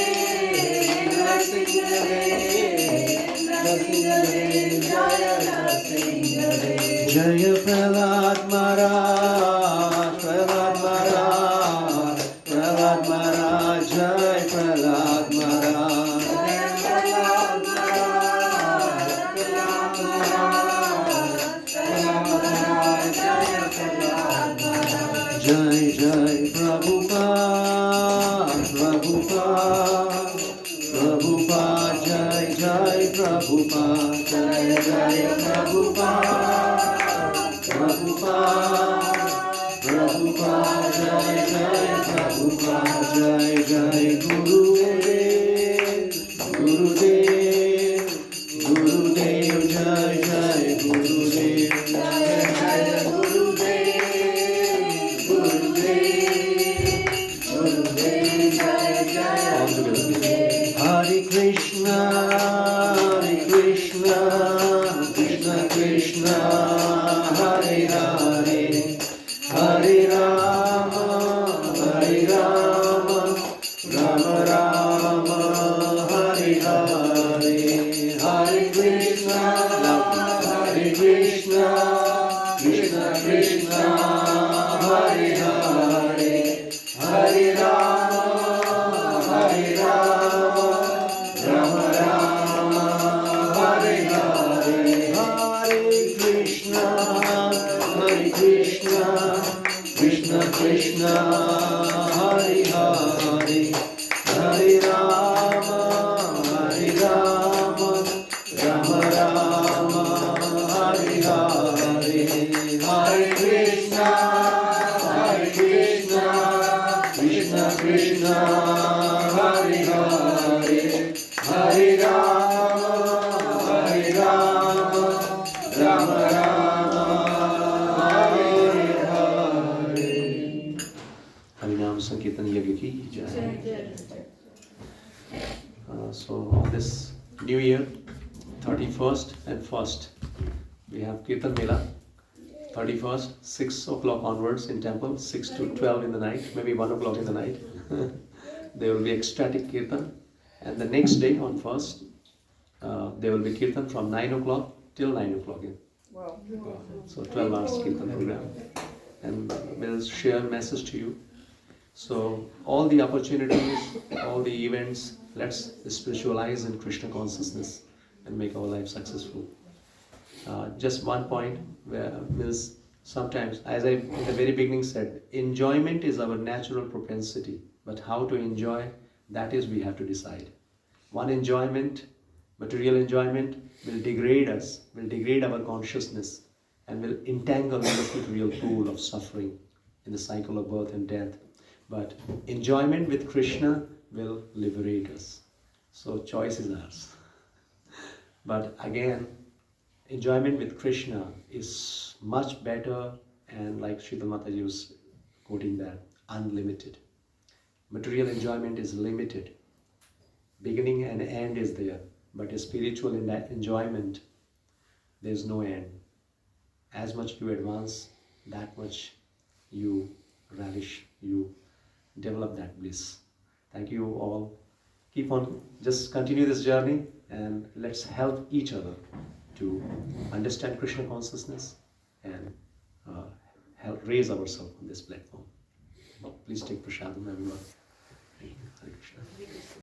Nrsimhadev Jai Nrsimhadev Jaya Prahlad Maharaj Prahlad Maharaj Prahlad Maharaj Jai Prahlad Maharaj Prahlad Maharaj Prahlad Maharaj Jaya Prahlad Maharaj Jai Jai Prabhupada Prabhupada Prabhupada Jai Jai Prabhupada Jai Jai Prabhupada Prabhupada Prabhupada Jai Jai Prabhupada Jai Jai Gurudev Gurudev Gurudev Jai Jai Gurudev Jai Jai Gurudev Gurudev Gurudev Jai Jai Gurudev Hare Krishna Hare Krishna Krishna Krishna Hare Hare Hare Rama Hare Rama Rama Rama Hare Hare Hare Krishna Hare Krishna Krishna Krishna Hare Hare Hare Rama Hare Rama Rama Rama Hare Hare Hare Krishna Krishna Krishna Hare Hare Hare Rama Rama Rama Hare Hare Hare Krishna Krishna Krishna ki jai. So on this new year, 31st and 1st, we have Kirtan Mela. 31st, 6 o'clock onwards in temple, 6 to 12 in the night, maybe 1 o'clock in the night. There will be ecstatic Kirtan. And the next day on 1st, there will be Kirtan from 9 o'clock till 9 o'clock. Wow. So 12 hours Kirtan program. And we'll share a message to you. So all the opportunities, all the events, let's spiritualize in Krishna consciousness and make our life successful. Just one point where means sometimes, as I in the very beginning said, enjoyment is our natural propensity, but how to enjoy, that is we have to decide. One enjoyment, material enjoyment, will degrade us, will degrade our consciousness, and will entangle us into real pool of suffering in the cycle of birth and death. But enjoyment with Krishna will liberate us. So choice is ours. But again, enjoyment with Krishna is much better, and like Shita Mataji was quoting that, unlimited. Material enjoyment is limited. Beginning and end is there, but a spiritual enjoyment, there is no end. As much you advance, that much you relish, you develop that bliss. Thank you all. Keep on, just continue this journey, and let's help each other to understand Krishna consciousness and help raise ourselves on this platform. Please take prasadam, everyone.